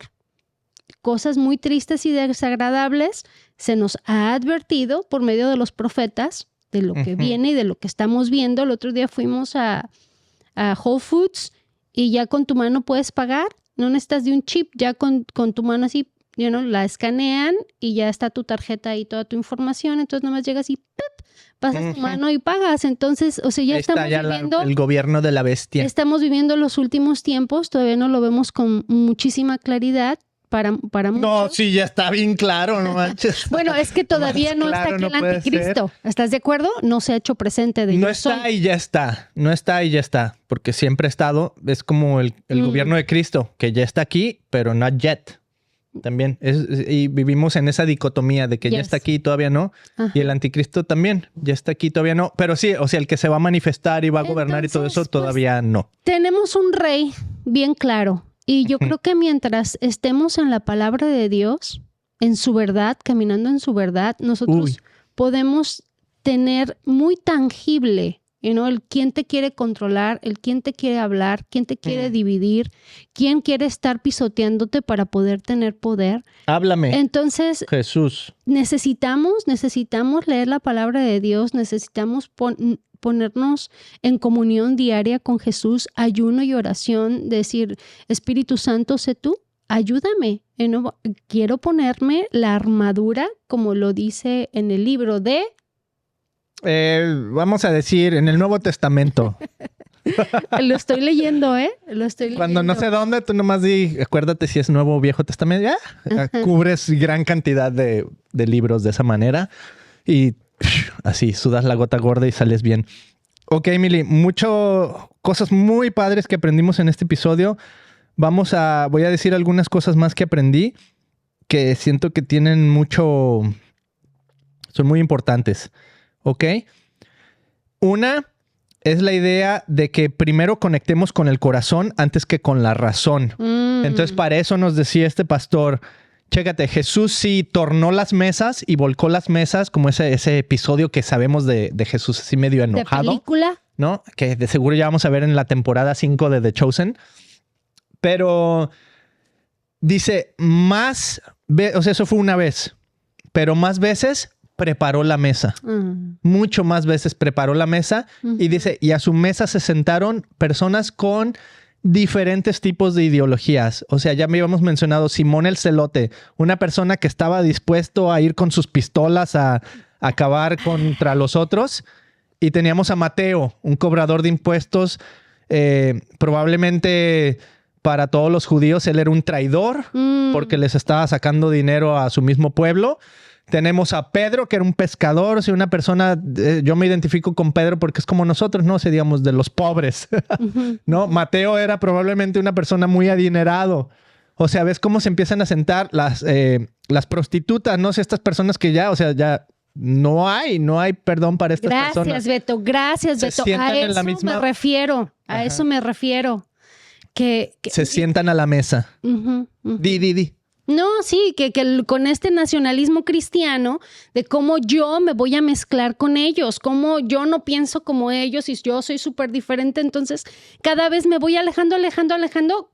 cosas muy tristes y desagradables, se nos ha advertido por medio de los profetas de lo que viene y de lo que estamos viendo. El otro día fuimos a Whole Foods y ya con tu mano puedes pagar. No necesitas de un chip, ya con tu mano así, la escanean y ya está tu tarjeta y toda tu información. Entonces nomás llegas y ¡pip! Pasas tu mano y pagas. Entonces, o sea, ya estamos viviendo el gobierno de la bestia. Estamos viviendo los últimos tiempos. Todavía no lo vemos con muchísima claridad para muchos. No, sí, ya está bien claro, no manches. Bueno, es que todavía no está aquí el anticristo. ¿Estás de acuerdo? No se ha hecho presente de no está y ya está. No está y ya está. Porque siempre ha estado. Es como el gobierno de Cristo, que ya está aquí, pero not yet. También. Y vivimos en esa dicotomía de que ya está aquí y todavía no. Ajá. Y el anticristo también ya está aquí y todavía no. Pero sí, o sea, el que se va a manifestar y va a gobernar y todo eso todavía no. Tenemos un rey bien claro. Y yo creo que mientras estemos en la palabra de Dios, en su verdad, caminando en su verdad, nosotros podemos tener muy tangible, el quién te quiere controlar, el quién te quiere hablar, quién te quiere dividir, quién quiere estar pisoteándote para poder tener poder. Háblame. Entonces, Jesús. Necesitamos leer la palabra de Dios, necesitamos ponernos en comunión diaria con Jesús, ayuno y oración, decir, Espíritu Santo, sé tú, ayúdame. Quiero ponerme la armadura, como lo dice en el libro de... vamos a decir, en el Nuevo Testamento. Lo estoy leyendo, Cuando no sé dónde, tú nomás acuérdate si es Nuevo o Viejo Testamento. Cubres gran cantidad de libros de esa manera. Y así, sudas la gota gorda y sales bien. Ok, Mili, cosas muy padres que aprendimos en este episodio. Voy a decir algunas cosas más que aprendí que siento que tienen son muy importantes. ¿Ok? Una es la idea de que primero conectemos con el corazón antes que con la razón. Entonces, para eso nos decía este pastor, chécate, Jesús sí tornó las mesas y volcó las mesas, como ese episodio que sabemos de Jesús así medio enojado. ¿De película? ¿No? Que de seguro ya vamos a ver en la temporada 5 de The Chosen. Pero dice, o sea, eso fue una vez, pero más veces preparó la mesa. Mucho más veces preparó la mesa. Y dice, y a su mesa se sentaron personas con diferentes tipos de ideologías. O sea, ya me habíamos mencionado Simón el Celote, una persona que estaba dispuesto a ir con sus pistolas a acabar contra los otros. Y teníamos a Mateo, un cobrador de impuestos. Probablemente para todos los judíos él era un traidor porque les estaba sacando dinero a su mismo pueblo. Tenemos a Pedro, que era un pescador, o sea, una persona, yo me identifico con Pedro porque es como nosotros, ¿no? O sea, digamos, de los pobres, ¿no? Mateo era probablemente una persona muy adinerado. O sea, ¿ves cómo se empiezan a sentar las prostitutas, ¿no? O sea, estas personas que ya, o sea, ya no hay perdón para estas personas. Gracias, Beto. A eso me refiero, eso me refiero. Que se sientan a la mesa. Di. No, sí, que con este nacionalismo cristiano de cómo yo me voy a mezclar con ellos, cómo yo no pienso como ellos y yo soy súper diferente, entonces cada vez me voy alejando,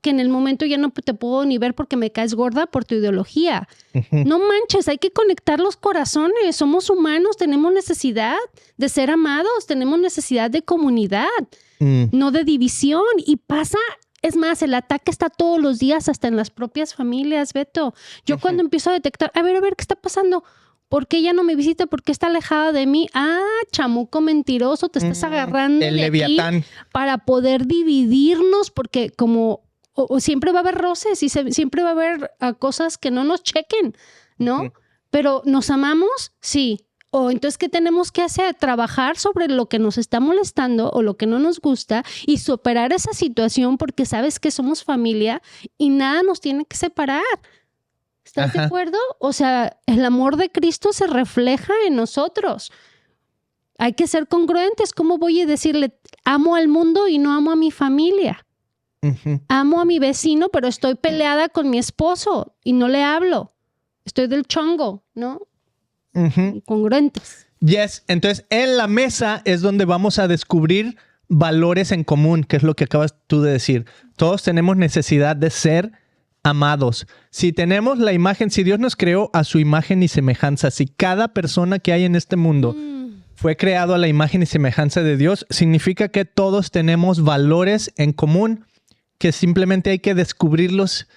que en el momento ya no te puedo ni ver porque me caes gorda por tu ideología. No manches, hay que conectar los corazones, somos humanos, tenemos necesidad de ser amados, tenemos necesidad de comunidad, no de división, y pasa... Es más, el ataque está todos los días, hasta en las propias familias, Beto. Yo cuando empiezo a detectar, a ver, ¿qué está pasando? ¿Por qué ella no me visita? ¿Por qué está alejada de mí? Ah, chamuco mentiroso, te estás agarrando el de Leviatán aquí para poder dividirnos, porque como siempre va a haber roces y siempre va a haber cosas que no nos chequen, ¿no? Pero ¿nos amamos? Sí. O entonces, ¿qué tenemos que hacer? Trabajar sobre lo que nos está molestando o lo que no nos gusta y superar esa situación porque sabes que somos familia y nada nos tiene que separar. ¿Estás de acuerdo? O sea, el amor de Cristo se refleja en nosotros. Hay que ser congruentes. ¿Cómo voy a decirle, amo al mundo y no amo a mi familia? Amo a mi vecino, pero estoy peleada con mi esposo y no le hablo. Estoy del chongo, ¿no? Congruentes. Yes, entonces en la mesa es donde vamos a descubrir valores en común, que es lo que acabas tú de decir. Todos tenemos necesidad de ser amados. Si tenemos la imagen, si Dios nos creó a su imagen y semejanza, si cada persona que hay en este mundo fue creado a la imagen y semejanza de Dios, significa que todos tenemos valores en común, que simplemente hay que descubrirlos,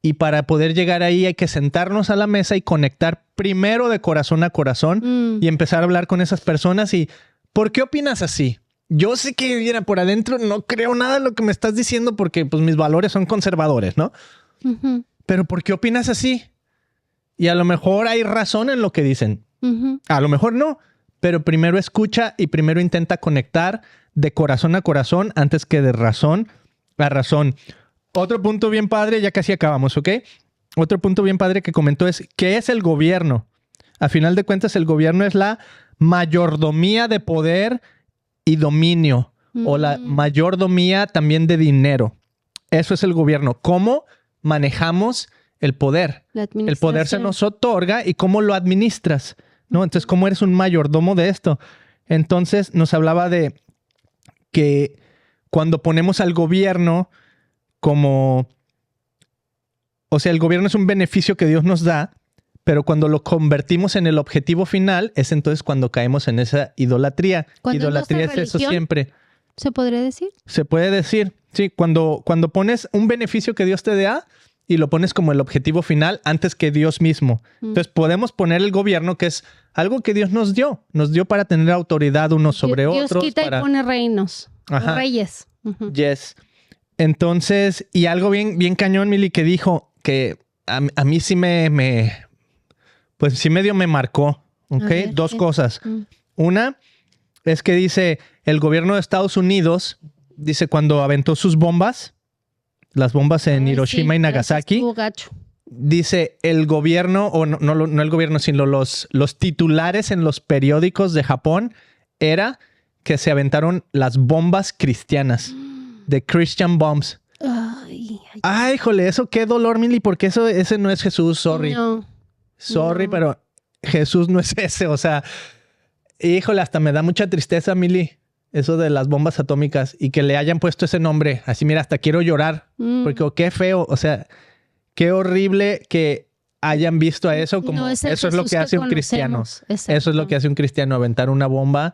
y para poder llegar ahí hay que sentarnos a la mesa y conectar primero de corazón a corazón y empezar a hablar con esas personas. Y ¿por qué opinas así? Yo sé que mira, por adentro no creo nada de lo que me estás diciendo porque pues, mis valores son conservadores, ¿no? Pero ¿por qué opinas así? Y a lo mejor hay razón en lo que dicen. A lo mejor no. Pero primero escucha y primero intenta conectar de corazón a corazón antes que de razón a razón. Otro punto bien padre, ya casi acabamos, ¿ok? Otro punto bien padre que comentó es, ¿qué es el gobierno? A final de cuentas, el gobierno es la mayordomía de poder y dominio, o la mayordomía también de dinero. Eso es el gobierno. ¿Cómo manejamos el poder? El poder se nos otorga y cómo lo administras, ¿no? Entonces, ¿cómo eres un mayordomo de esto? Entonces, nos hablaba de que cuando ponemos al gobierno como... O sea, el gobierno es un beneficio que Dios nos da, pero cuando lo convertimos en el objetivo final, es entonces cuando caemos en esa idolatría. Idolatría es eso siempre. ¿Se podría decir? Se puede decir, sí. Cuando pones un beneficio que Dios te da y lo pones como el objetivo final antes que Dios mismo. Entonces podemos poner el gobierno, que es algo que Dios nos dio. Nos dio para tener autoridad unos sobre otros. Dios quita y pone reinos. Ajá. Reyes. Yes. Entonces, y algo bien cañón, Mili, que dijo que a mí sí pues sí medio me marcó, ¿ok? Ver, Dos ¿qué? cosas. Una es que dice, el gobierno de Estados Unidos, dice, cuando aventó sus bombas, las bombas en Hiroshima y Nagasaki, Gacho. dice el gobierno, o no el gobierno, sino los titulares en los periódicos de Japón, era que se aventaron las bombas cristianas, the Christian bombs. Ay, híjole, eso qué dolor, Mili, porque ese no es Jesús, sorry. No. Sorry, No. pero Jesús no es ese. O sea, híjole, hasta me da mucha tristeza, Mili, eso de las bombas atómicas y que le hayan puesto ese nombre. Así, mira, hasta quiero llorar. Porque qué feo, o sea, qué horrible que hayan visto a eso como... No es el eso es lo Jesús que hace un conocemos. cristiano. Exacto. Eso es lo que hace un cristiano, aventar una bomba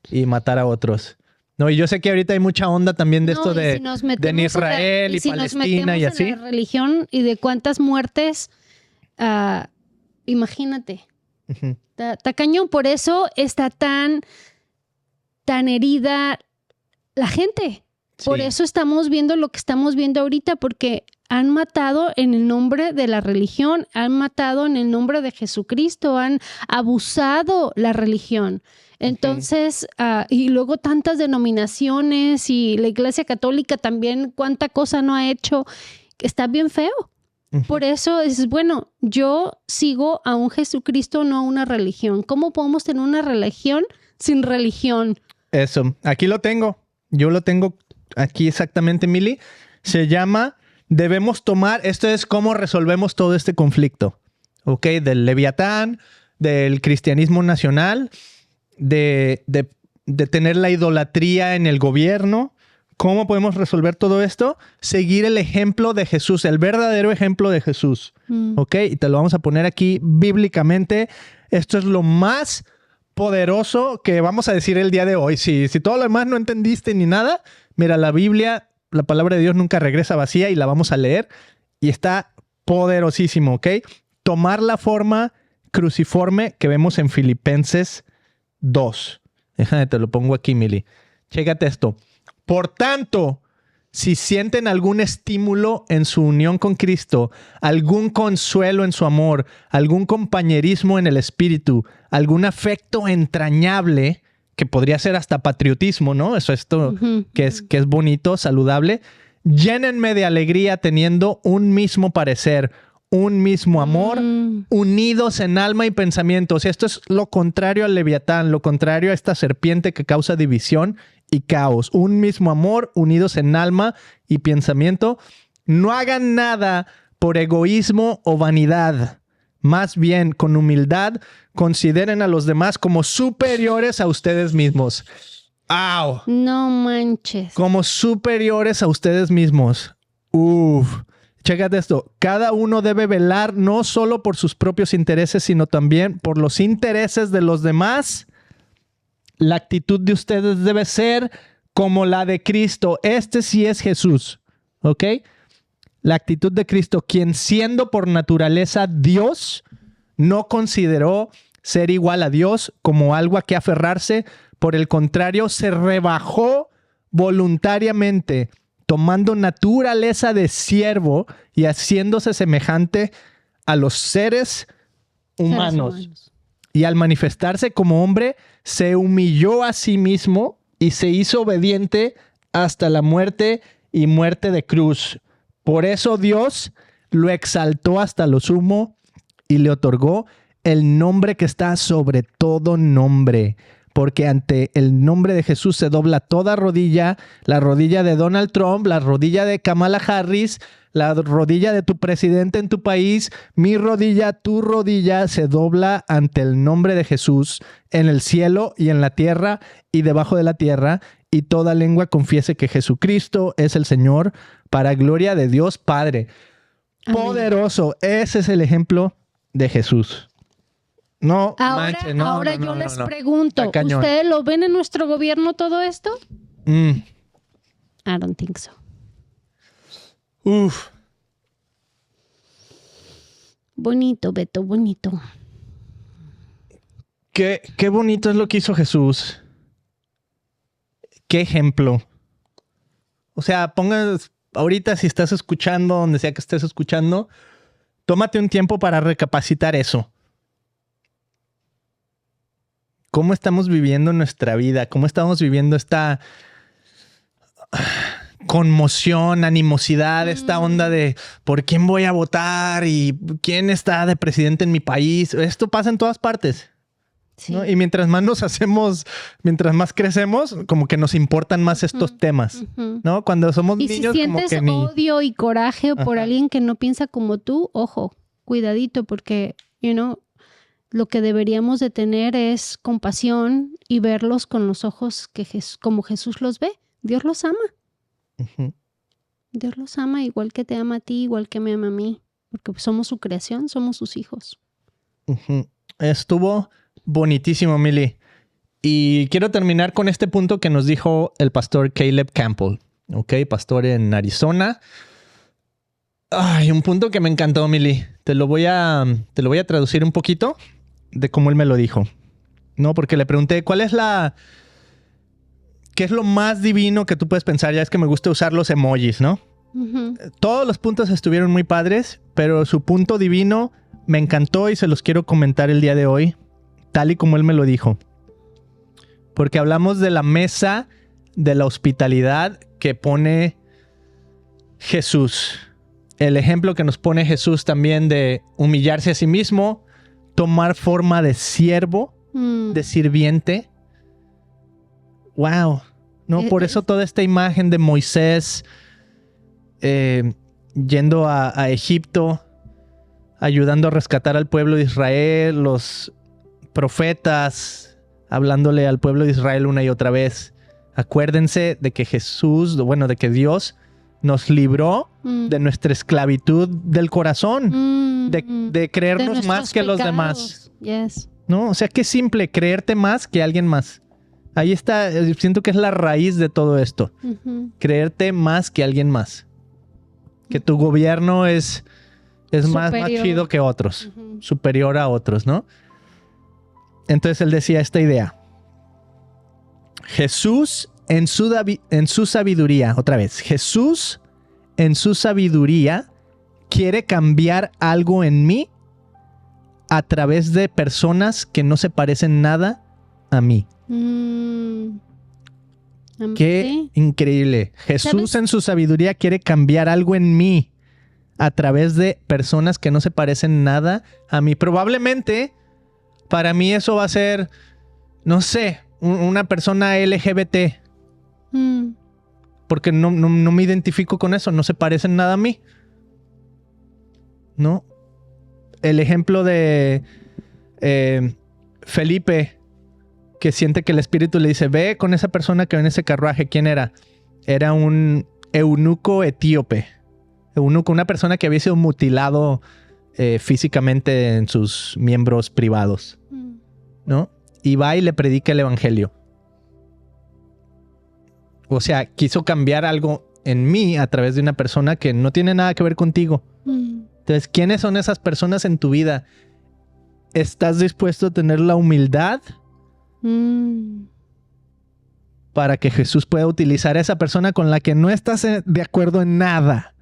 y matar a otros. No, y yo sé que ahorita hay mucha onda también de esto de en Israel y Palestina y así. En la religión y de cuántas muertes, imagínate. Está cañón. Por eso está tan herida la gente. Por Sí. eso estamos viendo lo que estamos viendo ahorita, porque han matado en el nombre de la religión, han matado en el nombre de Jesucristo, han abusado la religión. Entonces, y luego tantas denominaciones y la Iglesia Católica también, cuánta cosa no ha hecho. Está bien feo. Por eso es, bueno, yo sigo a un Jesucristo, no a una religión. ¿Cómo podemos tener una religión sin religión? Eso, aquí lo tengo. Yo lo tengo aquí exactamente, Mili. Se llama Debemos tomar, esto es cómo resolvemos todo este conflicto. ¿Ok? Del Leviatán, del cristianismo nacional, de tener la idolatría en el gobierno. ¿Cómo podemos resolver todo esto? Seguir el ejemplo de Jesús, el verdadero ejemplo de Jesús. ¿Ok? Y te lo vamos a poner aquí bíblicamente. Esto es lo más poderoso que vamos a decir el día de hoy. Si todo lo demás no entendiste ni nada, mira, la Biblia, la palabra de Dios nunca regresa vacía y la vamos a leer. Y está poderosísimo, ¿ok? Tomar la forma cruciforme que vemos en Filipenses 2. Déjame, te lo pongo aquí, Mili. Chécate esto. Por tanto, si sienten algún estímulo en su unión con Cristo, algún consuelo en su amor, algún compañerismo en el espíritu, algún afecto entrañable, que podría ser hasta patriotismo, ¿no? Eso esto que es bonito, saludable. Llénenme de alegría teniendo un mismo parecer, un mismo amor, unidos en alma y pensamiento. O sea, esto es lo contrario al Leviatán, lo contrario a esta serpiente que causa división y caos. Un mismo amor, unidos en alma y pensamiento. No hagan nada por egoísmo o vanidad. Más bien, con humildad, consideren a los demás como superiores a ustedes mismos. ¡Au! No manches. Como superiores a ustedes mismos. Uf. Chécate esto. Cada uno debe velar no solo por sus propios intereses, sino también por los intereses de los demás. La actitud de ustedes debe ser como la de Cristo. Este sí es Jesús. ¿Ok? La actitud de Cristo, quien siendo por naturaleza Dios, no consideró ser igual a Dios como algo a que aferrarse. Por el contrario, se rebajó voluntariamente, tomando naturaleza de siervo y haciéndose semejante a los seres humanos. Y al manifestarse como hombre, se humilló a sí mismo y se hizo obediente hasta la muerte y muerte de cruz. Por eso Dios lo exaltó hasta lo sumo y le otorgó el nombre que está sobre todo nombre. Porque ante el nombre de Jesús se dobla toda rodilla, la rodilla de Donald Trump, la rodilla de Kamala Harris, la rodilla de tu presidente en tu país, mi rodilla, tu rodilla, se dobla ante el nombre de Jesús en el cielo y en la tierra y debajo de la tierra, y toda lengua confiese que Jesucristo es el Señor, para gloria de Dios Padre. Amén. Poderoso. Ese es el ejemplo de Jesús. No, manches, no. Ahora yo les pregunto, ¿ustedes lo ven en nuestro gobierno todo esto? I don't think so. Uf. Bonito, Beto, bonito. Qué bonito es lo que hizo Jesús. Qué ejemplo. O sea, ahorita si estás escuchando, donde sea que estés escuchando, tómate un tiempo para recapacitar eso. ¿Cómo estamos viviendo nuestra vida? ¿Cómo estamos viviendo esta conmoción, animosidad, esta onda de por quién voy a votar y quién está de presidente en mi país? Esto pasa en todas partes. Sí. ¿No? Y mientras más mientras más crecemos, como que nos importan más estos temas, ¿no? Cuando somos niños, si sientes como que odio y coraje por alguien que no piensa como tú, ojo, cuidadito, porque, lo que deberíamos de tener es compasión y verlos con los ojos como Jesús los ve. Dios los ama. Dios los ama igual que te ama a ti, igual que me ama a mí, porque somos su creación, somos sus hijos. Estuvo bonitísimo, Mili. Y quiero terminar con este punto que nos dijo el pastor Caleb Campbell, ¿ok? Pastor en Arizona. Ay, un punto que me encantó, Mili. Te lo voy a traducir un poquito de cómo él me lo dijo, ¿no? Porque le pregunté, ¿qué es lo más divino que tú puedes pensar? Ya es que me gusta usar los emojis, ¿no? Todos los puntos estuvieron muy padres, pero su punto divino me encantó y se los quiero comentar el día de hoy, tal y como él me lo dijo. Porque hablamos de la mesa de la hospitalidad que pone Jesús. El ejemplo que nos pone Jesús también de humillarse a sí mismo, tomar forma de siervo, de sirviente. Wow. No, por eso toda esta imagen de Moisés yendo a Egipto, ayudando a rescatar al pueblo de Israel, los profetas hablándole al pueblo de Israel una y otra vez. Acuérdense de que de que Dios nos libró de nuestra esclavitud del corazón, de creernos más que los demás. Yes. ¿No? O sea, qué simple, creerte más que alguien más. Ahí está, siento que es la raíz de todo esto. Creerte más que alguien más. Que tu gobierno es más chido que otros, superior a otros, ¿no? Entonces él decía esta idea. Jesús en su sabiduría, otra vez, Jesús en su sabiduría quiere cambiar algo en mí a través de personas que no se parecen nada a mí. Qué increíble. Jesús en su sabiduría quiere cambiar algo en mí a través de personas que no se parecen nada a mí. Probablemente para mí eso va a ser, no sé, una persona LGBT. Porque no me identifico con eso, no se parecen nada a mí. ¿No? El ejemplo de Felipe, que siente que el espíritu le dice, ve con esa persona que va en ese carruaje. ¿Quién era? Era un eunuco etíope. Una persona que había sido mutilado físicamente en sus miembros privados, ¿no? Y va y le predica el evangelio. O sea, quiso cambiar algo en mí a través de una persona que no tiene nada que ver contigo. Entonces, ¿quiénes son esas personas en tu vida? ¿Estás dispuesto a tener la humildad para que Jesús pueda utilizar a esa persona con la que no estás de acuerdo en nada?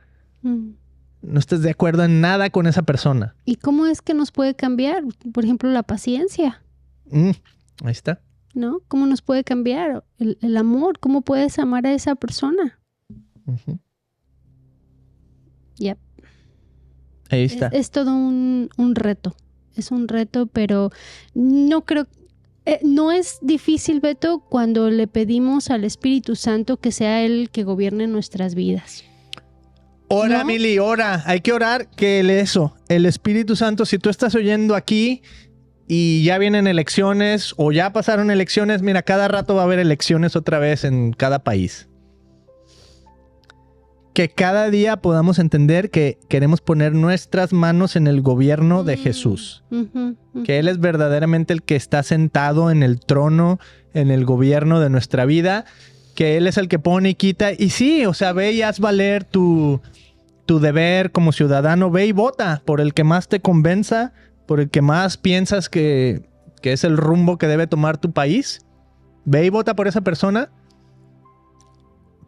No estás de acuerdo en nada con esa persona. ¿Y cómo es que nos puede cambiar? Por ejemplo, la paciencia. Ahí está. ¿No? ¿Cómo nos puede cambiar el amor? ¿Cómo puedes amar a esa persona? Yep. Ahí está. Es todo un reto. Es un reto, pero no creo... no es difícil, Beto, cuando le pedimos al Espíritu Santo que sea Él que gobierne nuestras vidas. Ora, ¿no? Mili, ora. Hay que orar que el Espíritu Santo, si tú estás oyendo aquí y ya vienen elecciones o ya pasaron elecciones, mira, cada rato va a haber elecciones otra vez en cada país. Que cada día podamos entender que queremos poner nuestras manos en el gobierno de Jesús. Que Él es verdaderamente el que está sentado en el trono, en el gobierno de nuestra vida. Que Él es el que pone y quita. Y sí, o sea, ve y haz valer tu deber como ciudadano. Ve y vota por el que más te convenza, por el que más piensas que es el rumbo que debe tomar tu país. Ve y vota por esa persona,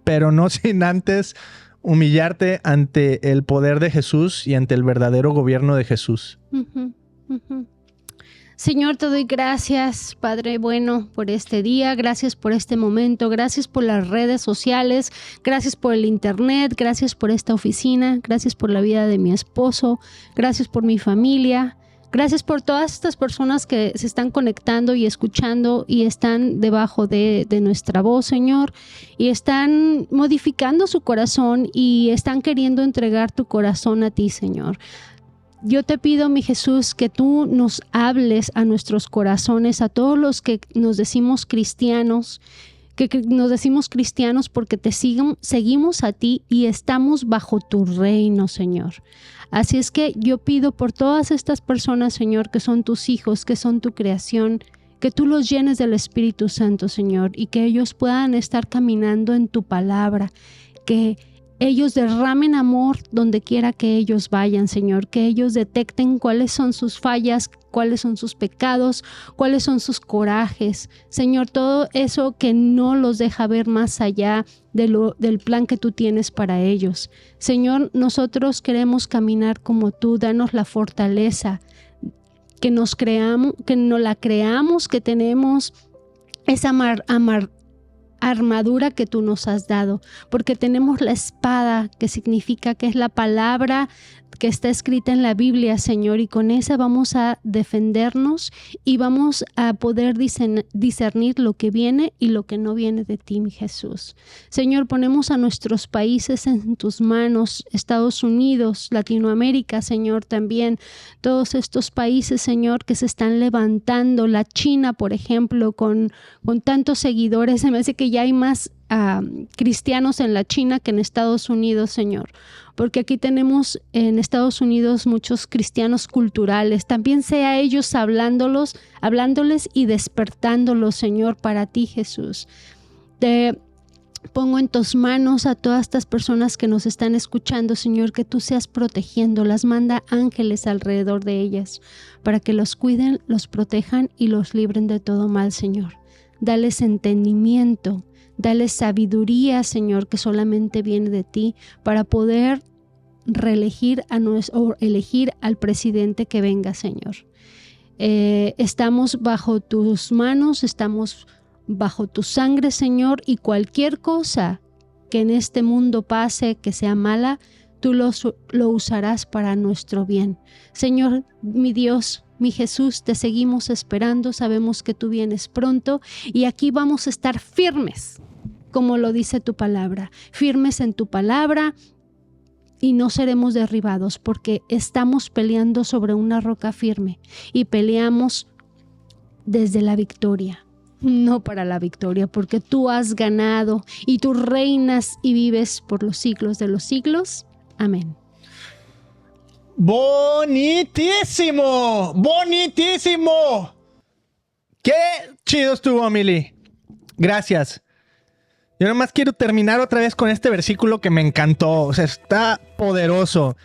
pero no sin antes humillarte ante el poder de Jesús y ante el verdadero gobierno de Jesús. Señor, te doy gracias, Padre bueno, por este día, gracias por este momento, gracias por las redes sociales, gracias por el internet, gracias por esta oficina, gracias por la vida de mi esposo, gracias por mi familia. Gracias por todas estas personas que se están conectando y escuchando y están debajo de nuestra voz, Señor, y están modificando su corazón y están queriendo entregar tu corazón a ti, Señor. Yo te pido, mi Jesús, que tú nos hables a nuestros corazones, a todos los que nos decimos cristianos, que nos decimos cristianos porque te seguimos a ti y estamos bajo tu reino, Señor. Así es que yo pido por todas estas personas, Señor, que son tus hijos, que son tu creación, que tú los llenes del Espíritu Santo, Señor, y que ellos puedan estar caminando en tu palabra, que ellos derramen amor donde quiera que ellos vayan, Señor, que ellos detecten cuáles son sus fallas, cuáles son sus pecados, cuáles son sus corajes. Señor, todo eso que no los deja ver más allá del plan que tú tienes para ellos. Señor, nosotros queremos caminar como tú, danos la fortaleza, que nos la creamos, que tenemos esa armadura que tú nos has dado, porque tenemos la espada, que significa que es la palabra que está escrita en la Biblia, Señor, y con esa vamos a defendernos y vamos a poder discernir lo que viene y lo que no viene de ti, mi Jesús. Señor, ponemos a nuestros países en tus manos, Estados Unidos, Latinoamérica, Señor, también todos estos países, Señor, que se están levantando, la China, por ejemplo, con tantos seguidores. Se me hace que ya hay más cristianos en la China que en Estados Unidos, Señor, porque aquí tenemos en Estados Unidos muchos cristianos culturales. También sea ellos hablándoles y despertándolos, Señor, para ti, Jesús. Te pongo en tus manos a todas estas personas que nos están escuchando, Señor, que tú seas protegiéndolas. Manda ángeles alrededor de ellas para que los cuiden, los protejan y los libren de todo mal, Señor. Dales entendimiento, dales sabiduría, Señor, que solamente viene de ti, para poder reelegir o elegir al presidente que venga, Señor. Estamos bajo tus manos, estamos bajo tu sangre, Señor, y cualquier cosa que en este mundo pase, que sea mala, tú lo usarás para nuestro bien. Señor, mi Dios, mi Jesús, te seguimos esperando, sabemos que tú vienes pronto y aquí vamos a estar firmes, como lo dice tu palabra, firmes en tu palabra y no seremos derribados porque estamos peleando sobre una roca firme y peleamos desde la victoria, no para la victoria, porque tú has ganado y tú reinas y vives por los siglos de los siglos. Amén. ¡Bonitísimo! ¡Bonitísimo! ¡Qué chido estuvo, Mili! Gracias. Yo nomás quiero terminar otra vez con este versículo que me encantó. O sea, está poderoso.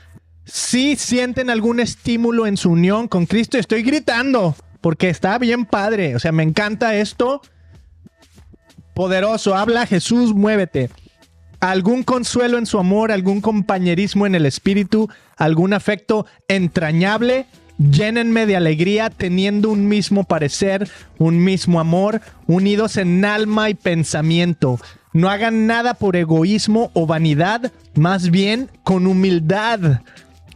Si sienten algún estímulo en su unión con Cristo, estoy gritando porque está bien padre. O sea, me encanta esto. Poderoso. Habla Jesús, muévete. Algún consuelo en su amor, algún compañerismo en el espíritu, algún afecto entrañable, llénenme de alegría teniendo un mismo parecer, un mismo amor, unidos en alma y pensamiento. No hagan nada por egoísmo o vanidad, más bien con humildad.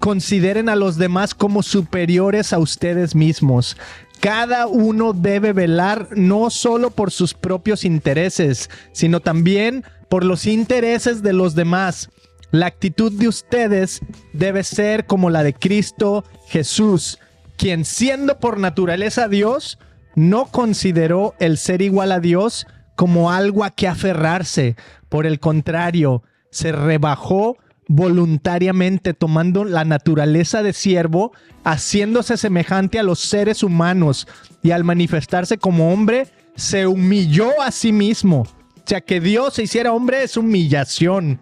Consideren a los demás como superiores a ustedes mismos. Cada uno debe velar no solo por sus propios intereses, sino también por los intereses de los demás. La actitud de ustedes debe ser como la de Cristo Jesús, quien siendo por naturaleza Dios, no consideró el ser igual a Dios como algo a que aferrarse. Por el contrario, se rebajó voluntariamente tomando la naturaleza de siervo, haciéndose semejante a los seres humanos, y al manifestarse como hombre, se humilló a sí mismo. O sea, que Dios se hiciera hombre es humillación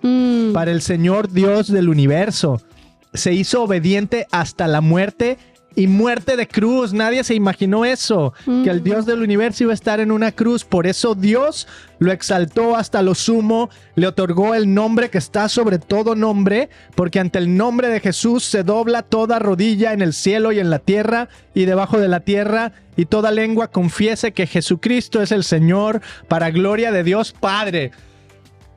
para el Señor Dios del universo. Se hizo obediente hasta la muerte y muerte de cruz. Nadie se imaginó eso, que el Dios del universo iba a estar en una cruz. Por eso Dios lo exaltó hasta lo sumo, le otorgó el nombre que está sobre todo nombre, porque ante el nombre de Jesús se dobla toda rodilla en el cielo y en la tierra y debajo de la tierra, y toda lengua confiese que Jesucristo es el Señor, para gloria de Dios Padre.